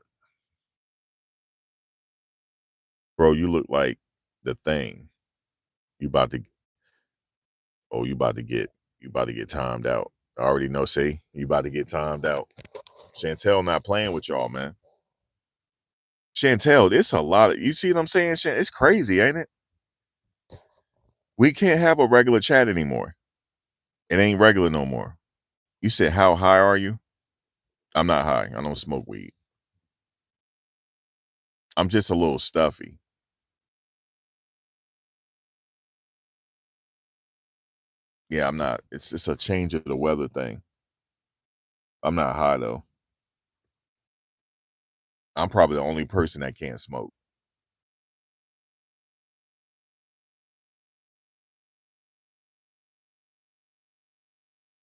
Bro, you look like the thing. You about to you about to get timed out. I already know, see? You about to get timed out. Chantel not playing with y'all, man. Chantel, it's a lot of you see what I'm saying? It's crazy, ain't it? We can't have a regular chat anymore. It ain't regular no more. You said, how high are you? I'm not high. I don't smoke weed. I'm just a little stuffy. Yeah, I'm not. It's just a change of the weather thing. I'm not high though. I'm probably the only person that can't smoke.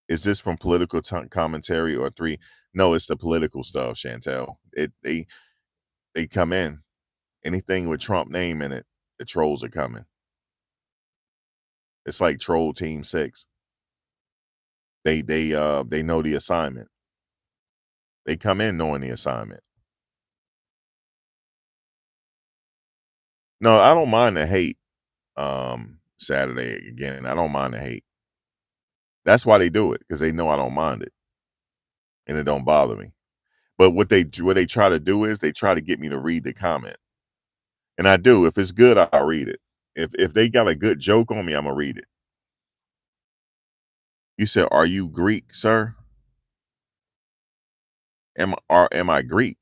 Is this from political commentary or three? No, it's the political stuff, Chantel. They come in. Anything with Trump name in it, the trolls are coming. It's like Troll Team 6. They know the assignment. They come in knowing the assignment. No, I don't mind the hate. Saturday again. I don't mind the hate. That's why they do it, because they know I don't mind it and it don't bother me. But what they try to do is they try to get me to read the comment. And I do. If it's good, I'll read it. If they got a good joke on me, I'm gonna read it. You said, "Are you Greek, sir?" Am I Greek?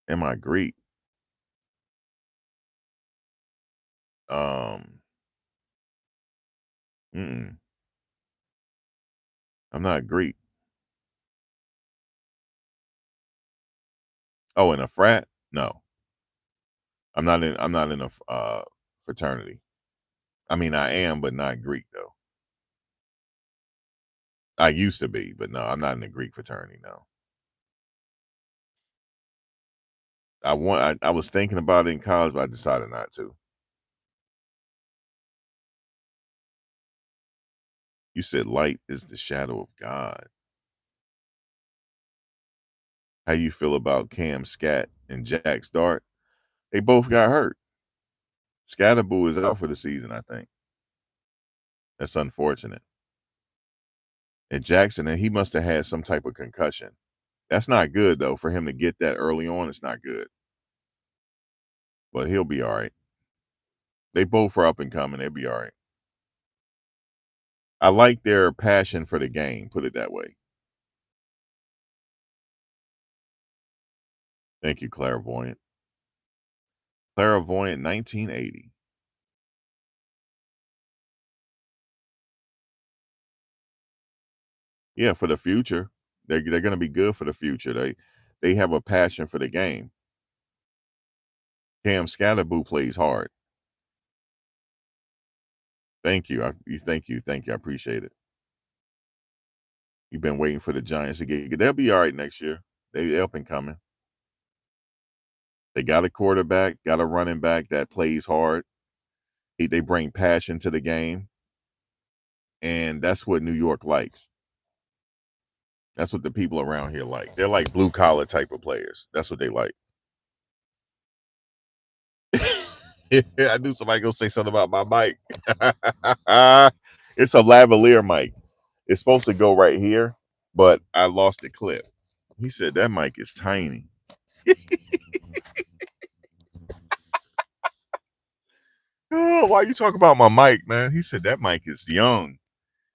Am I Greek? Um, mm-mm, I'm not Greek. Oh, in a frat? No, I'm not in a fraternity. I mean, I am, but not Greek though. I used to be, but no, I'm not in the Greek fraternity. No, I was thinking about it in college, but I decided not to. You said light is the shadow of God. How you feel about Cam Scat and Jack Start? They both got hurt. Scatterboo is out for the season, I think. That's unfortunate. And Jackson, and he must have had some type of concussion. That's not good though for him to get that early on. It's not good, but he'll be all right. They both are up and coming. They'll be all right. I like their passion for the game. Put it that way. Thank you, clairvoyant. Clairvoyant 1980. Yeah, for the future. They're gonna be good for the future. They have a passion for the game. Cam Scatterboo plays hard. Thank you. Thank you. I appreciate it. You've been waiting for the Giants to get. They'll be all right next year. They up and coming. They got a quarterback, got a running back that plays hard. They bring passion to the game, and that's what New York likes. That's what the people around here like. They're like blue collar type of players. That's what they like. I knew somebody gonna say something about my mic. It's a lavalier mic. It's supposed to go right here, but I lost the clip. He said that mic is tiny. Oh, why you talk about my mic, man? He said that mic is young.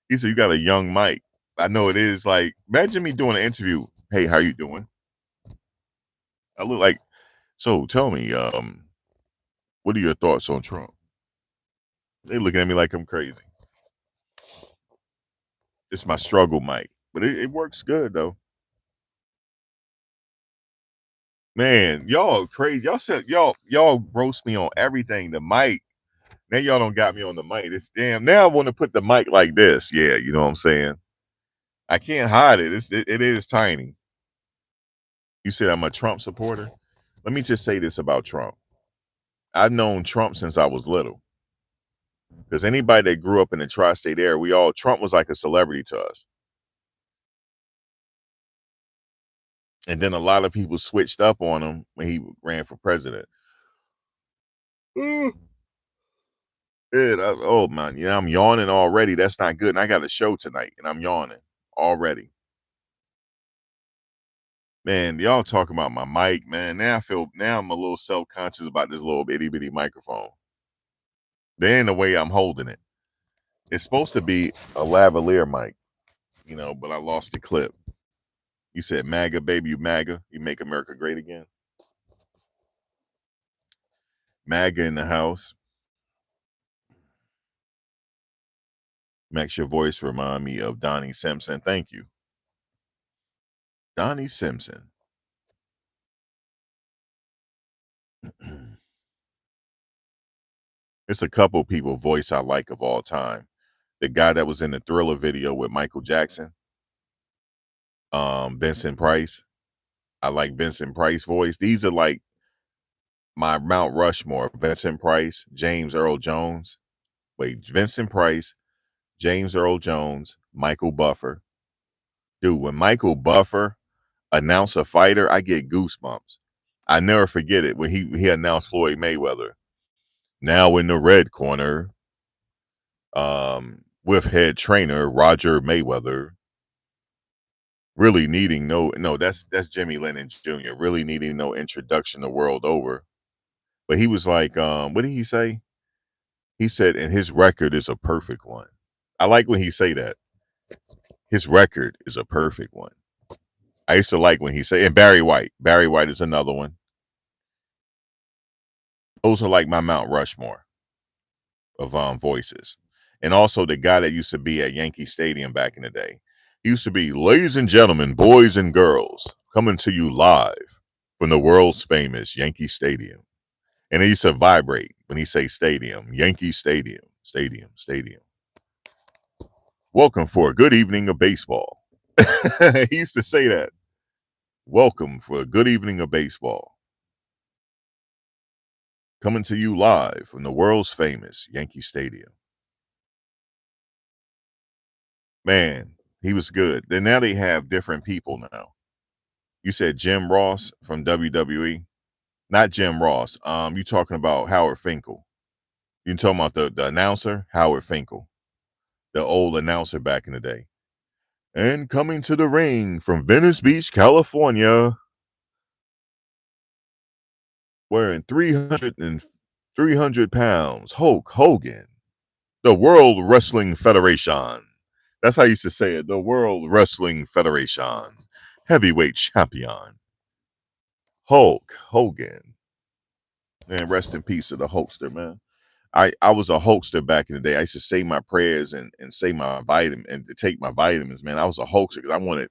He said you got a young mic. I know it is. Like, imagine me doing an interview. Hey, how you doing? I look like. So tell me, what are your thoughts on Trump? They looking at me like I'm crazy. It's my struggle mic, but it works good though. Man, y'all crazy. Y'all said y'all roast me on everything. The mic. Now y'all don't got me on the mic. It's damn. Now I want to put the mic like this. Yeah, you know what I'm saying. I can't hide it. It is tiny. You said I'm a Trump supporter. Let me just say this about Trump. I've known Trump since I was little. Because anybody that grew up in the tri-state area, Trump was like a celebrity to us. And then a lot of people switched up on him when he ran for president. Mm. Oh man, yeah, I'm yawning already. That's not good. And I got a show tonight, and I'm yawning already. Man, y'all talking about my mic, man. Now I'm a little self-conscious about this little itty bitty microphone. There ain't the way I'm holding it. It's supposed to be a lavalier mic, but I lost the clip. You said MAGA, baby, you MAGA. You make America great again. MAGA in the house. Makes your voice remind me of Donnie Simpson. Thank you. Donnie Simpson. It's a couple people voice I like of all time. The guy that was in the Thriller video with Michael Jackson, Vincent Price. I like Vincent Price voice. These are like my Mount Rushmore. Vincent Price, James Earl Jones. Wait, Vincent Price, James Earl Jones, Michael Buffer. Dude, when Michael Buffer announced a fighter, I get goosebumps. I never forget it when he announced Floyd Mayweather. Now in the red corner, with head trainer Roger Mayweather, really needing that's Jimmy Lennon Jr. really needing no introduction the world over. But he was like, what did he say? He said, and his record is a perfect one. I like when he say that. His record is a perfect one. I used to like when he say, and Barry White. Barry White is another one. Those are like my Mount Rushmore of voices. And also the guy that used to be at Yankee Stadium back in the day. He used to be, ladies and gentlemen, boys and girls, coming to you live from the world's famous Yankee Stadium. And he used to vibrate when he say stadium, Yankee Stadium, stadium, stadium. Welcome for a good evening of baseball. He used to say that. Welcome for a good evening of baseball. Coming to you live from the world's famous Yankee Stadium. Man, he was good. Then now they have different people now. You said Jim Ross from WWE, not Jim Ross. You talking about Howard Finkel? You talking about the announcer Howard Finkel, the old announcer back in the day. And coming to the ring from Venice Beach, California, wearing 300 pounds, Hulk Hogan, the World Wrestling Federation. That's how I used to say it. The World Wrestling Federation, heavyweight champion, Hulk Hogan. And rest in peace to the Hulkster, man. I was a Hulkster back in the day. I used to say my prayers and say my vitamin and to take my vitamins, man. I was a Hulkster because I wanted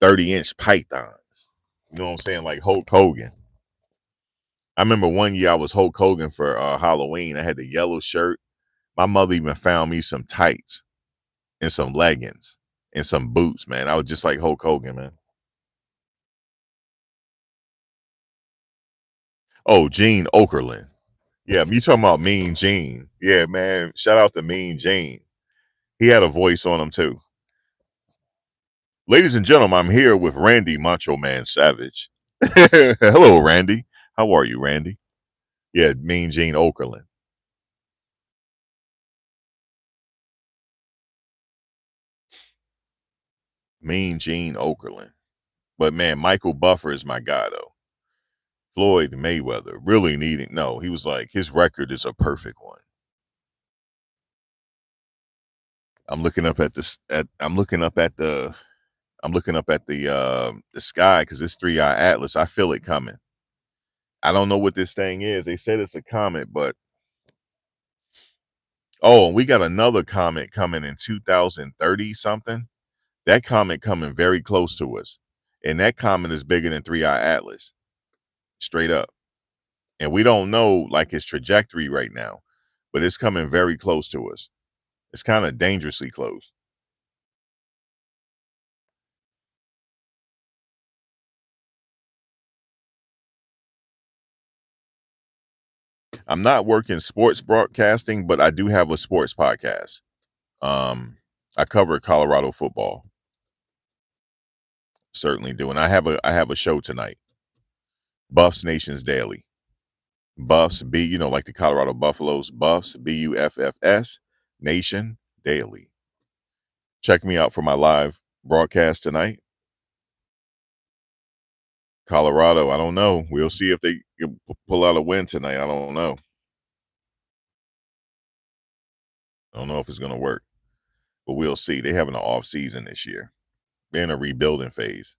30-inch pythons. You know what I'm saying? Like Hulk Hogan. I remember one year I was Hulk Hogan for Halloween. I had the yellow shirt. My mother even found me some tights and some leggings and some boots, man. I was just like Hulk Hogan, man. Oh, Gene Okerlund. Yeah, you talking about Mean Gene. Yeah, man. Shout out to Mean Gene. He had a voice on him too. Ladies and gentlemen, I'm here with Randy Macho Man Savage. Hello, Randy. How are you, Randy? Yeah, Mean Gene Okerlund. Mean Gene Okerlund. But man, Michael Buffer is my guy though. Floyd Mayweather really needing no, he was like his record is a perfect one. I'm looking up at this at I'm looking up at the I'm looking up at the sky because it's 3-eye atlas. I feel it coming. I don't know what this thing is. They said it's a comet, but oh, and we got another comet coming in 2030 something. That comet coming very close to us. And that comet is bigger than 3-eye atlas. Straight up. And we don't know like its trajectory right now, but it's coming very close to us. It's kind of dangerously close. I'm not working sports broadcasting, but I do have a sports podcast. I cover Colorado football. Certainly do. And I have a show tonight. Buffs Nations Daily. Buffs B, like the Colorado Buffaloes, Buffs Buffs Nation Daily. Check me out for my live broadcast tonight. Colorado, I don't know. We'll see if they pull out a win tonight. I don't know. I don't know if it's going to work, but we'll see. They having an off season this year. They're in a rebuilding phase.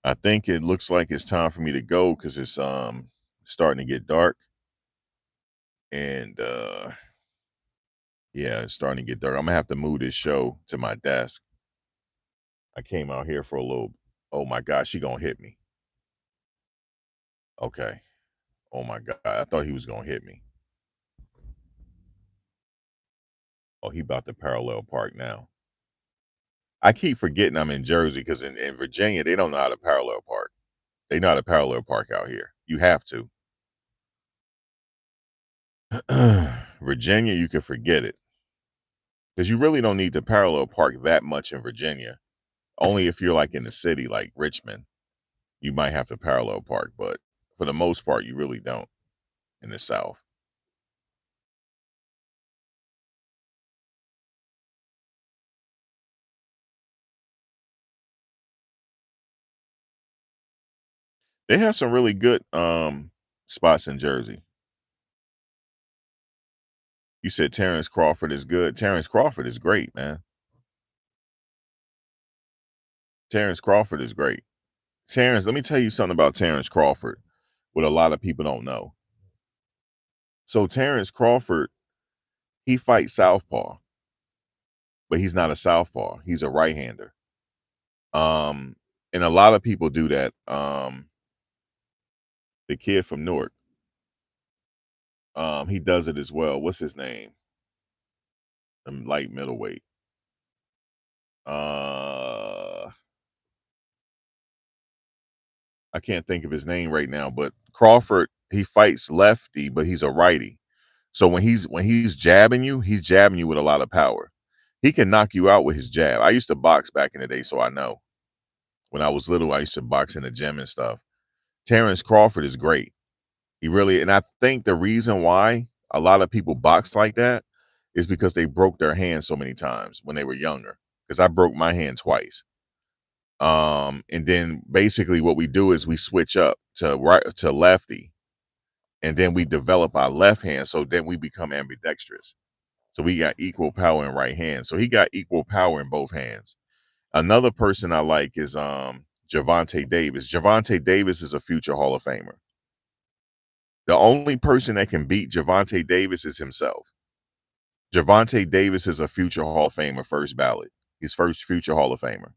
I think it looks like it's time for me to go because it's starting to get dark. And yeah, it's starting to get dark. I'm gonna have to move this show to my desk. I came out here for a little. Oh my gosh, she gonna hit me. Okay. Oh my god, I thought he was gonna hit me. Oh, he about to parallel park now. I keep forgetting I'm in Jersey because in Virginia they don't know how to parallel park. They know how to parallel park out here. You have to. Virginia, you can forget it because you really don't need to parallel park that much in Virginia. Only if you're like in the city, like Richmond, you might have to parallel park, but for the most part, you really don't in the South. They have some really good spots in Jersey. You said Terrence Crawford is good. Terrence Crawford is great, man. Terrence Crawford is great. Terrence, let me tell you something about Terrence Crawford, what a lot of people don't know. So Terrence Crawford, he fights southpaw, but he's not a southpaw. He's a right-hander. And a lot of people do that. The kid from Newark, he does it as well. What's his name? Light middleweight. I can't think of his name right now, but Crawford, he fights lefty, but he's a righty. So when he's jabbing you, he's jabbing you with a lot of power. He can knock you out with his jab. I used to box back in the day, so I know. When I was little, I used to box in the gym and stuff. Terrence Crawford is great. He really, and I think the reason why a lot of people box like that is because they broke their hand so many times when they were younger. Because I broke my hand twice. And then basically what we do is we switch up to right to lefty. and then we develop our left hand, so then we become ambidextrous. So we got equal power in right hand. So he got equal power in both hands. Another person I like is Javante Davis. Javante Davis is a future Hall of Famer. The only person that can beat Javante Davis is himself. Javante Davis is a future Hall of Famer, first ballot. He's first future Hall of Famer.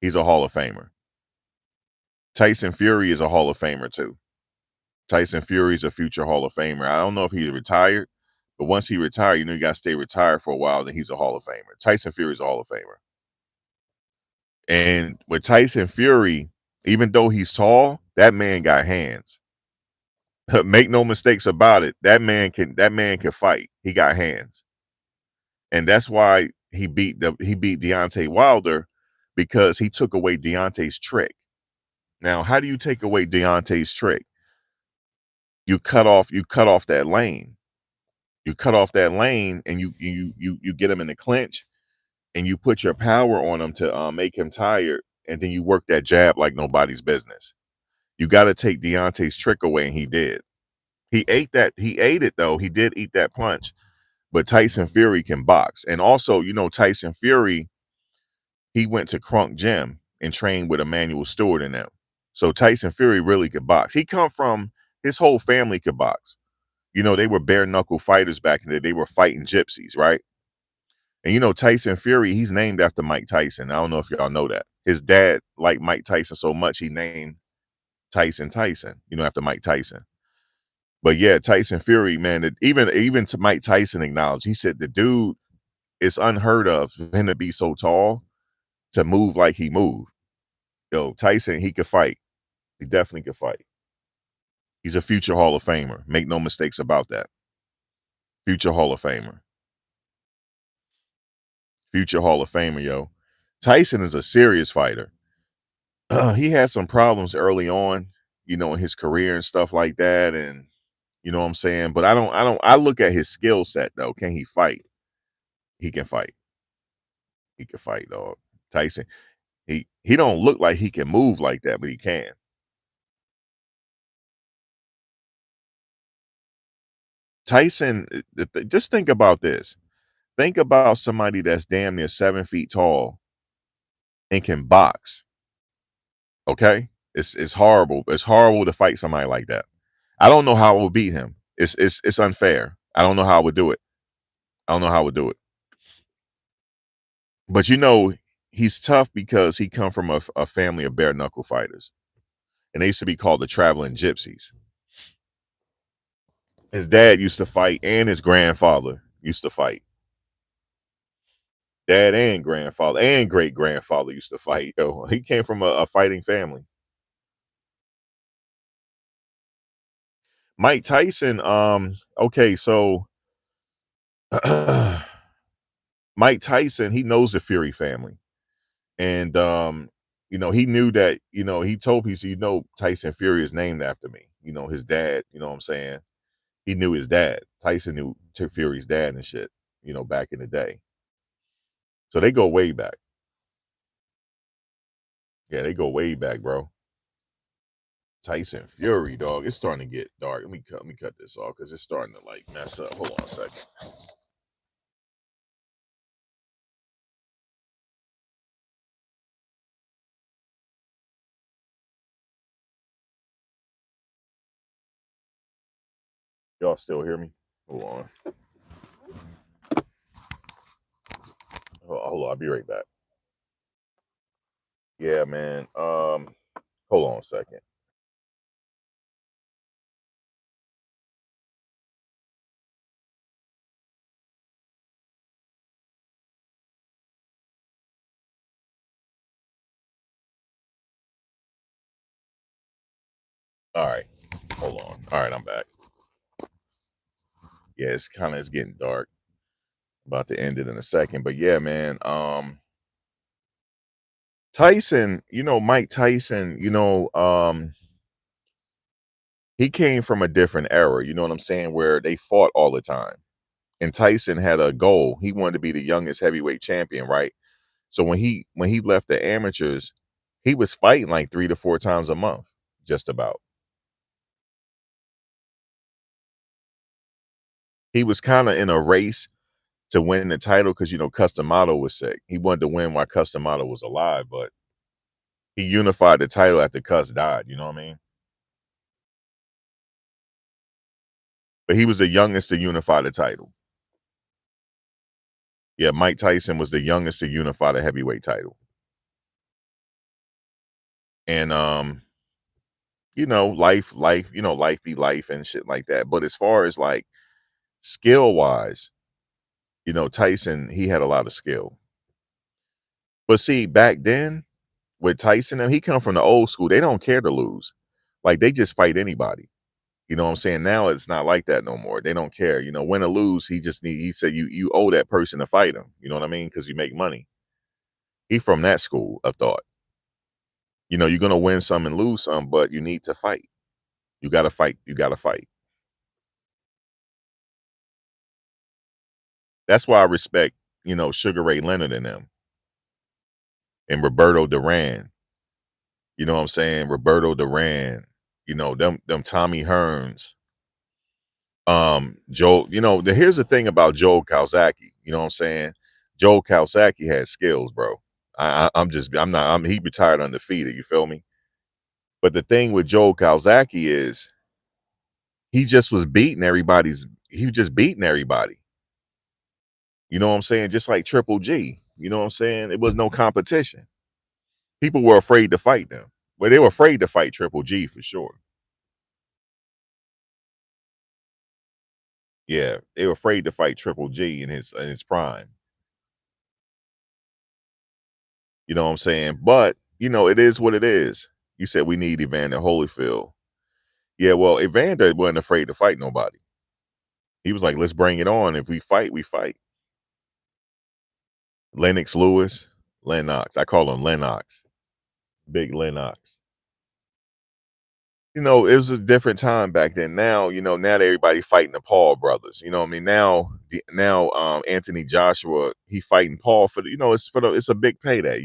He's a Hall of Famer. Tyson Fury is a Hall of Famer too. Tyson Fury is a future Hall of Famer. I don't know if he's retired, but once he retired, you know, you got to stay retired for a while, then he's a Hall of Famer. Tyson Fury is a Hall of Famer. And with Tyson Fury, even though he's tall, that man got hands. Make no mistakes about it. That man can fight. He got hands. And that's why he beat Deontay Wilder, because he took away Deontay's trick. Now, how do you take away Deontay's trick? You cut off that lane. You cut off that lane and you get him in the clinch and you put your power on him to make him tired, and then you work that jab like nobody's business. You got to take Deontay's trick away, and he did. He ate it though. He did eat that punch. But Tyson Fury can box. And also, you know, Tyson Fury, he went to Crunk Gym and trained with Emmanuel Stewart and them. So Tyson Fury really could box. His whole family could box. You know, they were bare knuckle fighters back in the day. They were fighting gypsies, right? And you know, Tyson Fury, he's named after Mike Tyson. I don't know if y'all know that. His dad liked Mike Tyson so much he named Tyson, you know, after Mike Tyson. But yeah, Tyson Fury, man, even to Mike Tyson acknowledged, he said the dude, it's unheard of for him to be so tall, to move like he moved. Yo, Tyson, he could fight. He definitely could fight. He's a future Hall of Famer. Make no mistakes about that. Future Hall of Famer. Future Hall of Famer, yo. Tyson is a serious fighter. He had some problems early on, you know, in his career and stuff like that. And you know what I'm saying? But I look at his skill set though. Can he fight? He can fight. He can fight, dog. Tyson, he don't look like he can move like that, but he can. Tyson, just think about this. Think about somebody that's damn near 7 feet tall and can box. Okay? It's horrible. It's horrible to fight somebody like that. I don't know how I would beat him. It's unfair. I don't know how I would do it. I don't know how I would do it. But you know, he's tough because he come from a family of bare knuckle fighters. And they used to be called the traveling gypsies. His dad used to fight and his grandfather used to fight. Dad and grandfather and great grandfather used to fight. Yo, he came from a fighting family. Mike Tyson, okay, so Mike Tyson, he knows the Fury family. And you know, he knew that, you know, he told people, you know, Tyson Fury is named after me. You know, his dad, you know what I'm saying? He knew his dad. Tyson knew Fury's dad and shit, you know, back in the day. So they go way back. Yeah, they go way back, bro. Tyson Fury, dog. It's starting to get dark. Let me cut this off because it's starting to like mess up. Hold on a second. Y'all still hear me? Hold on. Hold on. I'll be right back. Yeah, man. Hold on a second. All right. Hold on. All right, I'm back. Yeah, it's getting dark. About to end it in a second. But yeah, man. Tyson, you know, Mike Tyson, you know, he came from a different era, you know what I'm saying, where they fought all the time. And Tyson had a goal. He wanted to be the youngest heavyweight champion, right? So when he left the amateurs, he was fighting like 3 to 4 times a month, just about. He was kind of in a race to win the title because Customato was sick. He wanted to win while Customato was alive, but he unified the title after Cuss died. You know what I mean? But he was the youngest to unify the title. Yeah, Mike Tyson was the youngest to unify the heavyweight title. And life be life and shit like that. But as far as like skill wise, Tyson, he had a lot of skill. But see, back then with Tyson, and he come from the old school, they don't care to lose. Like they just fight anybody. You know what I'm saying? Now it's not like that no more. They don't care. Win or lose, he said you owe that person to fight him. You know what I mean? Because you make money. He from that school of thought. You're gonna win some and lose some, but you need to fight. You gotta fight. You gotta fight. That's why I respect, Sugar Ray Leonard and them and Roberto Duran. You know what I'm saying? Roberto Duran, them Tommy Hearns. Joe, here's the thing about Joe Calzaghe, you know what I'm saying? Joe Calzaghe had skills, bro. He retired undefeated, you feel me? But the thing with Joe Calzaghe is he was just beating everybody. You know what I'm saying? Just like Triple G. You know what I'm saying? It was no competition. People were afraid to fight them. Well, they were afraid to fight Triple G for sure. Yeah, they were afraid to fight Triple G in his prime. You know what I'm saying? But, it is what it is. You said we need Evander Holyfield. Yeah, well, Evander wasn't afraid to fight nobody. He was like, let's bring it on. If we fight, we fight. Lennox Lewis, Lennox. I call him Lennox. Big Lennox. It was a different time back then. Now, now that everybody fighting the Paul brothers. You know what I mean? Now Anthony Joshua, he fighting Paul it's a big payday,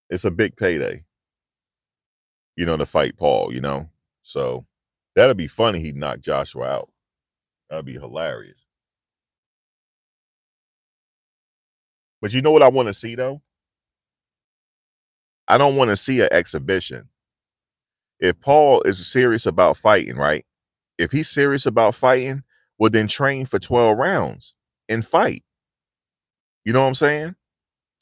It's a big payday, to fight Paul, So that'd be funny he'd knock Joshua out. That'd be hilarious. But you know what I want to see though? I don't want to see an exhibition. If Paul is serious about fighting, right? If he's serious about fighting, well then train for 12 rounds and fight. You know what I'm saying?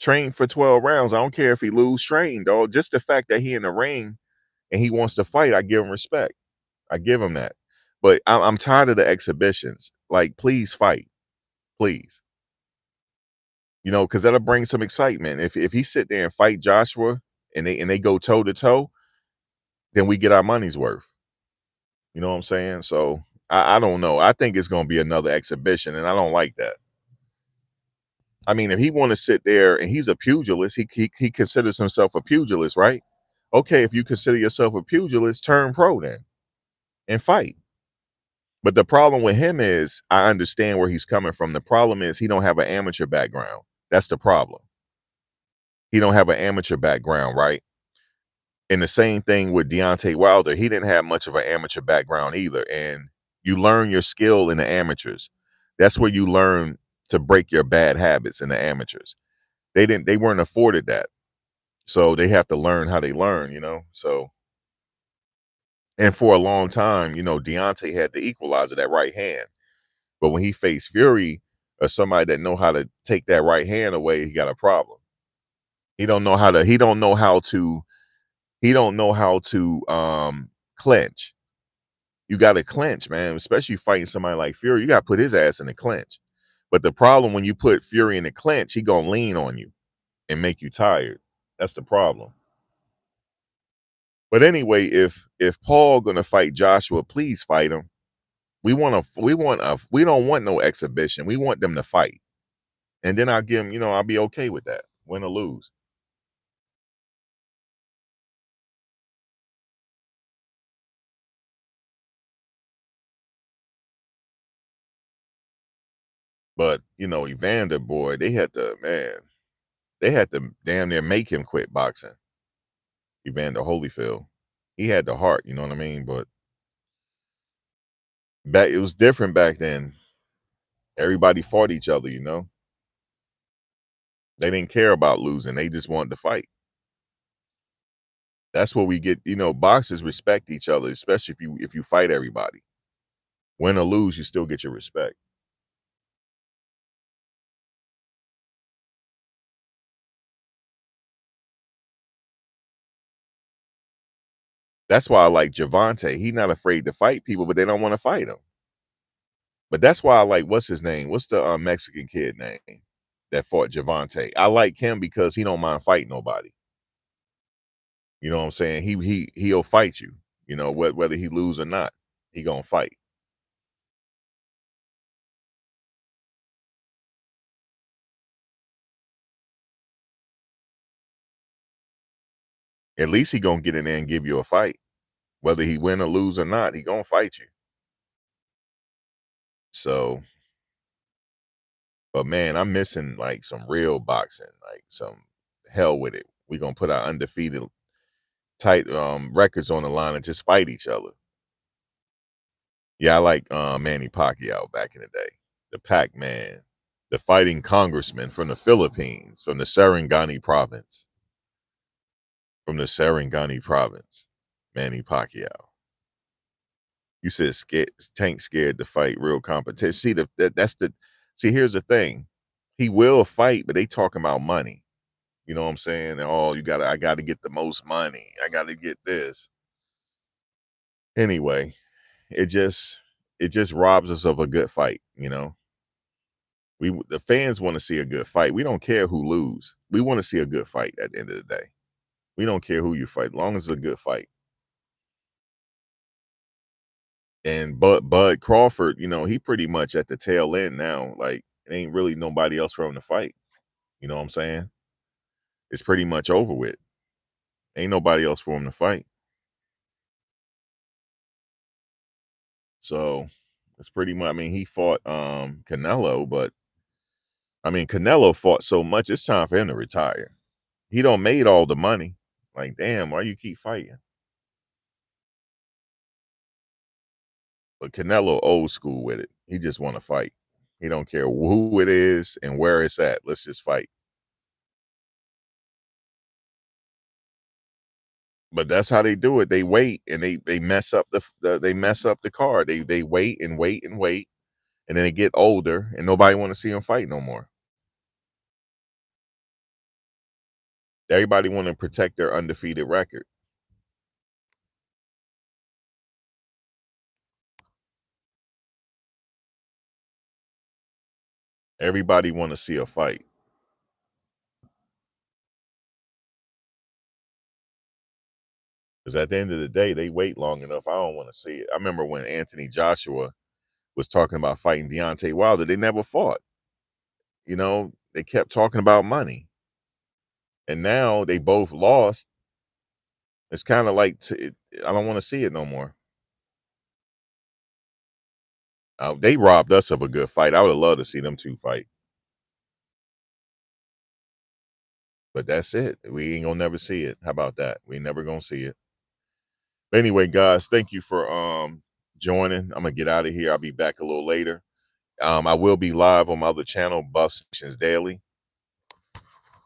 Train for 12 rounds. I don't care if he lose, train, dog. Just the fact that he in the ring and he wants to fight, I give him respect. I give him that. But I'm tired of the exhibitions. Like, please fight. Please. Because that'll bring some excitement. If he sit there and fight Joshua and they go toe to toe, then we get our money's worth. You know what I'm saying? So I don't know. I think it's gonna be another exhibition, and I don't like that. I mean, if he want to sit there and he's a pugilist, he considers himself a pugilist, right? Okay, if you consider yourself a pugilist, turn pro then and fight. But the problem with him is I understand where he's coming from. The problem is he don't have an amateur background. That's the problem. He don't have an amateur background, right? And the same thing with Deontay Wilder. He didn't have much of an amateur background either. And you learn your skill in the amateurs. That's where you learn to break your bad habits in the amateurs. They weren't afforded that. So they have to learn how they learn. So, and for a long time, Deontay had the equalizer, that right hand. But when he faced Fury or somebody that know how to take that right hand away, he got a problem. He don't know how to clinch. You got to clinch, man, especially fighting somebody like Fury. You got to put his ass in the clinch. But the problem when you put Fury in the clinch, he going to lean on you and make you tired. That's the problem. But anyway, if Paul going to fight Joshua, please fight him. We don't want no exhibition. We want them to fight. And then I'll give him, I'll be okay with that. Win or lose. But, Evander, boy, they had to damn near make him quit boxing. Evander Holyfield. He had the heart, you know what I mean? But Back it was different back then. Everybody fought each other, you know. They didn't care about losing. They just wanted to fight. That's what we get, you know, boxers respect each other, especially if you fight everybody. Win or lose, you still get your respect. That's why I like Javante. He's not afraid to fight people, but they don't want to fight him. But that's why I like what's his name? What's the Mexican kid name that fought Javante? I like him because he don't mind fighting nobody. You know what I'm saying? He'll fight you. You know whether he lose or not, he gonna fight. At least he gonna get in there and give you a fight. Whether he win or lose or not, he gonna fight you. So, but man, I'm missing like some real boxing, like some hell with it. We gonna put our undefeated tight records on the line and just fight each other. Yeah, I like Manny Pacquiao back in the day. The Pac-Man, the fighting congressman from the Philippines, from the Serengani province. From the Serengani province, Manny Pacquiao. You said scared, Tank scared to fight real competition. See, see, here's the thing. He will fight, but they talking about money. You know what I'm saying? Oh, I gotta get the most money. I gotta get this. Anyway, it just it just robs us of a good fight, you know. The fans want to see a good fight. We don't care who lose. We want to see a good fight at the end of the day. We don't care who you fight, as long as it's a good fight. And Bud Crawford, you know, he pretty much at the tail end now. Like, it ain't really nobody else for him to fight. You know what I'm saying? It's pretty much over with. Ain't nobody else for him to fight. So it's pretty much, I mean, he fought Canelo, but I mean, Canelo fought so much, it's time for him to retire. He don't made all the money. Like, damn, why you keep fighting? But Canelo old school with it. He just want to fight. He don't care who it is and where it's at. Let's just fight. But that's how they do it. They wait and they mess up they mess up the card. They wait and wait and wait, and then they get older and nobody want to see them fight no more. Everybody want to protect their undefeated record. Everybody want to see a fight. Because at the end of the day, they wait long enough. I don't want to see it. I remember when Anthony Joshua was talking about fighting Deontay Wilder, they never fought. You know, they kept talking about money. And now they both lost. It's kind of like I don't want to see it no more. They robbed us of a good fight. I would have loved to see them two fight. But that's it. We ain't gonna never see it. How about that? We never gonna see it. But anyway, guys, thank you for joining. I'm gonna get out of here. I'll be back a little later. I will be live on my other channel, Buff Nations Daily.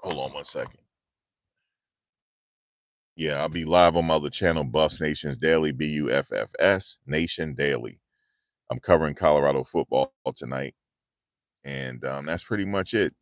Hold on one second. Yeah, I'll be live on my other channel, Buffs Nations Daily, BUFFS Nation Daily. I'm covering Colorado football tonight. And that's pretty much it.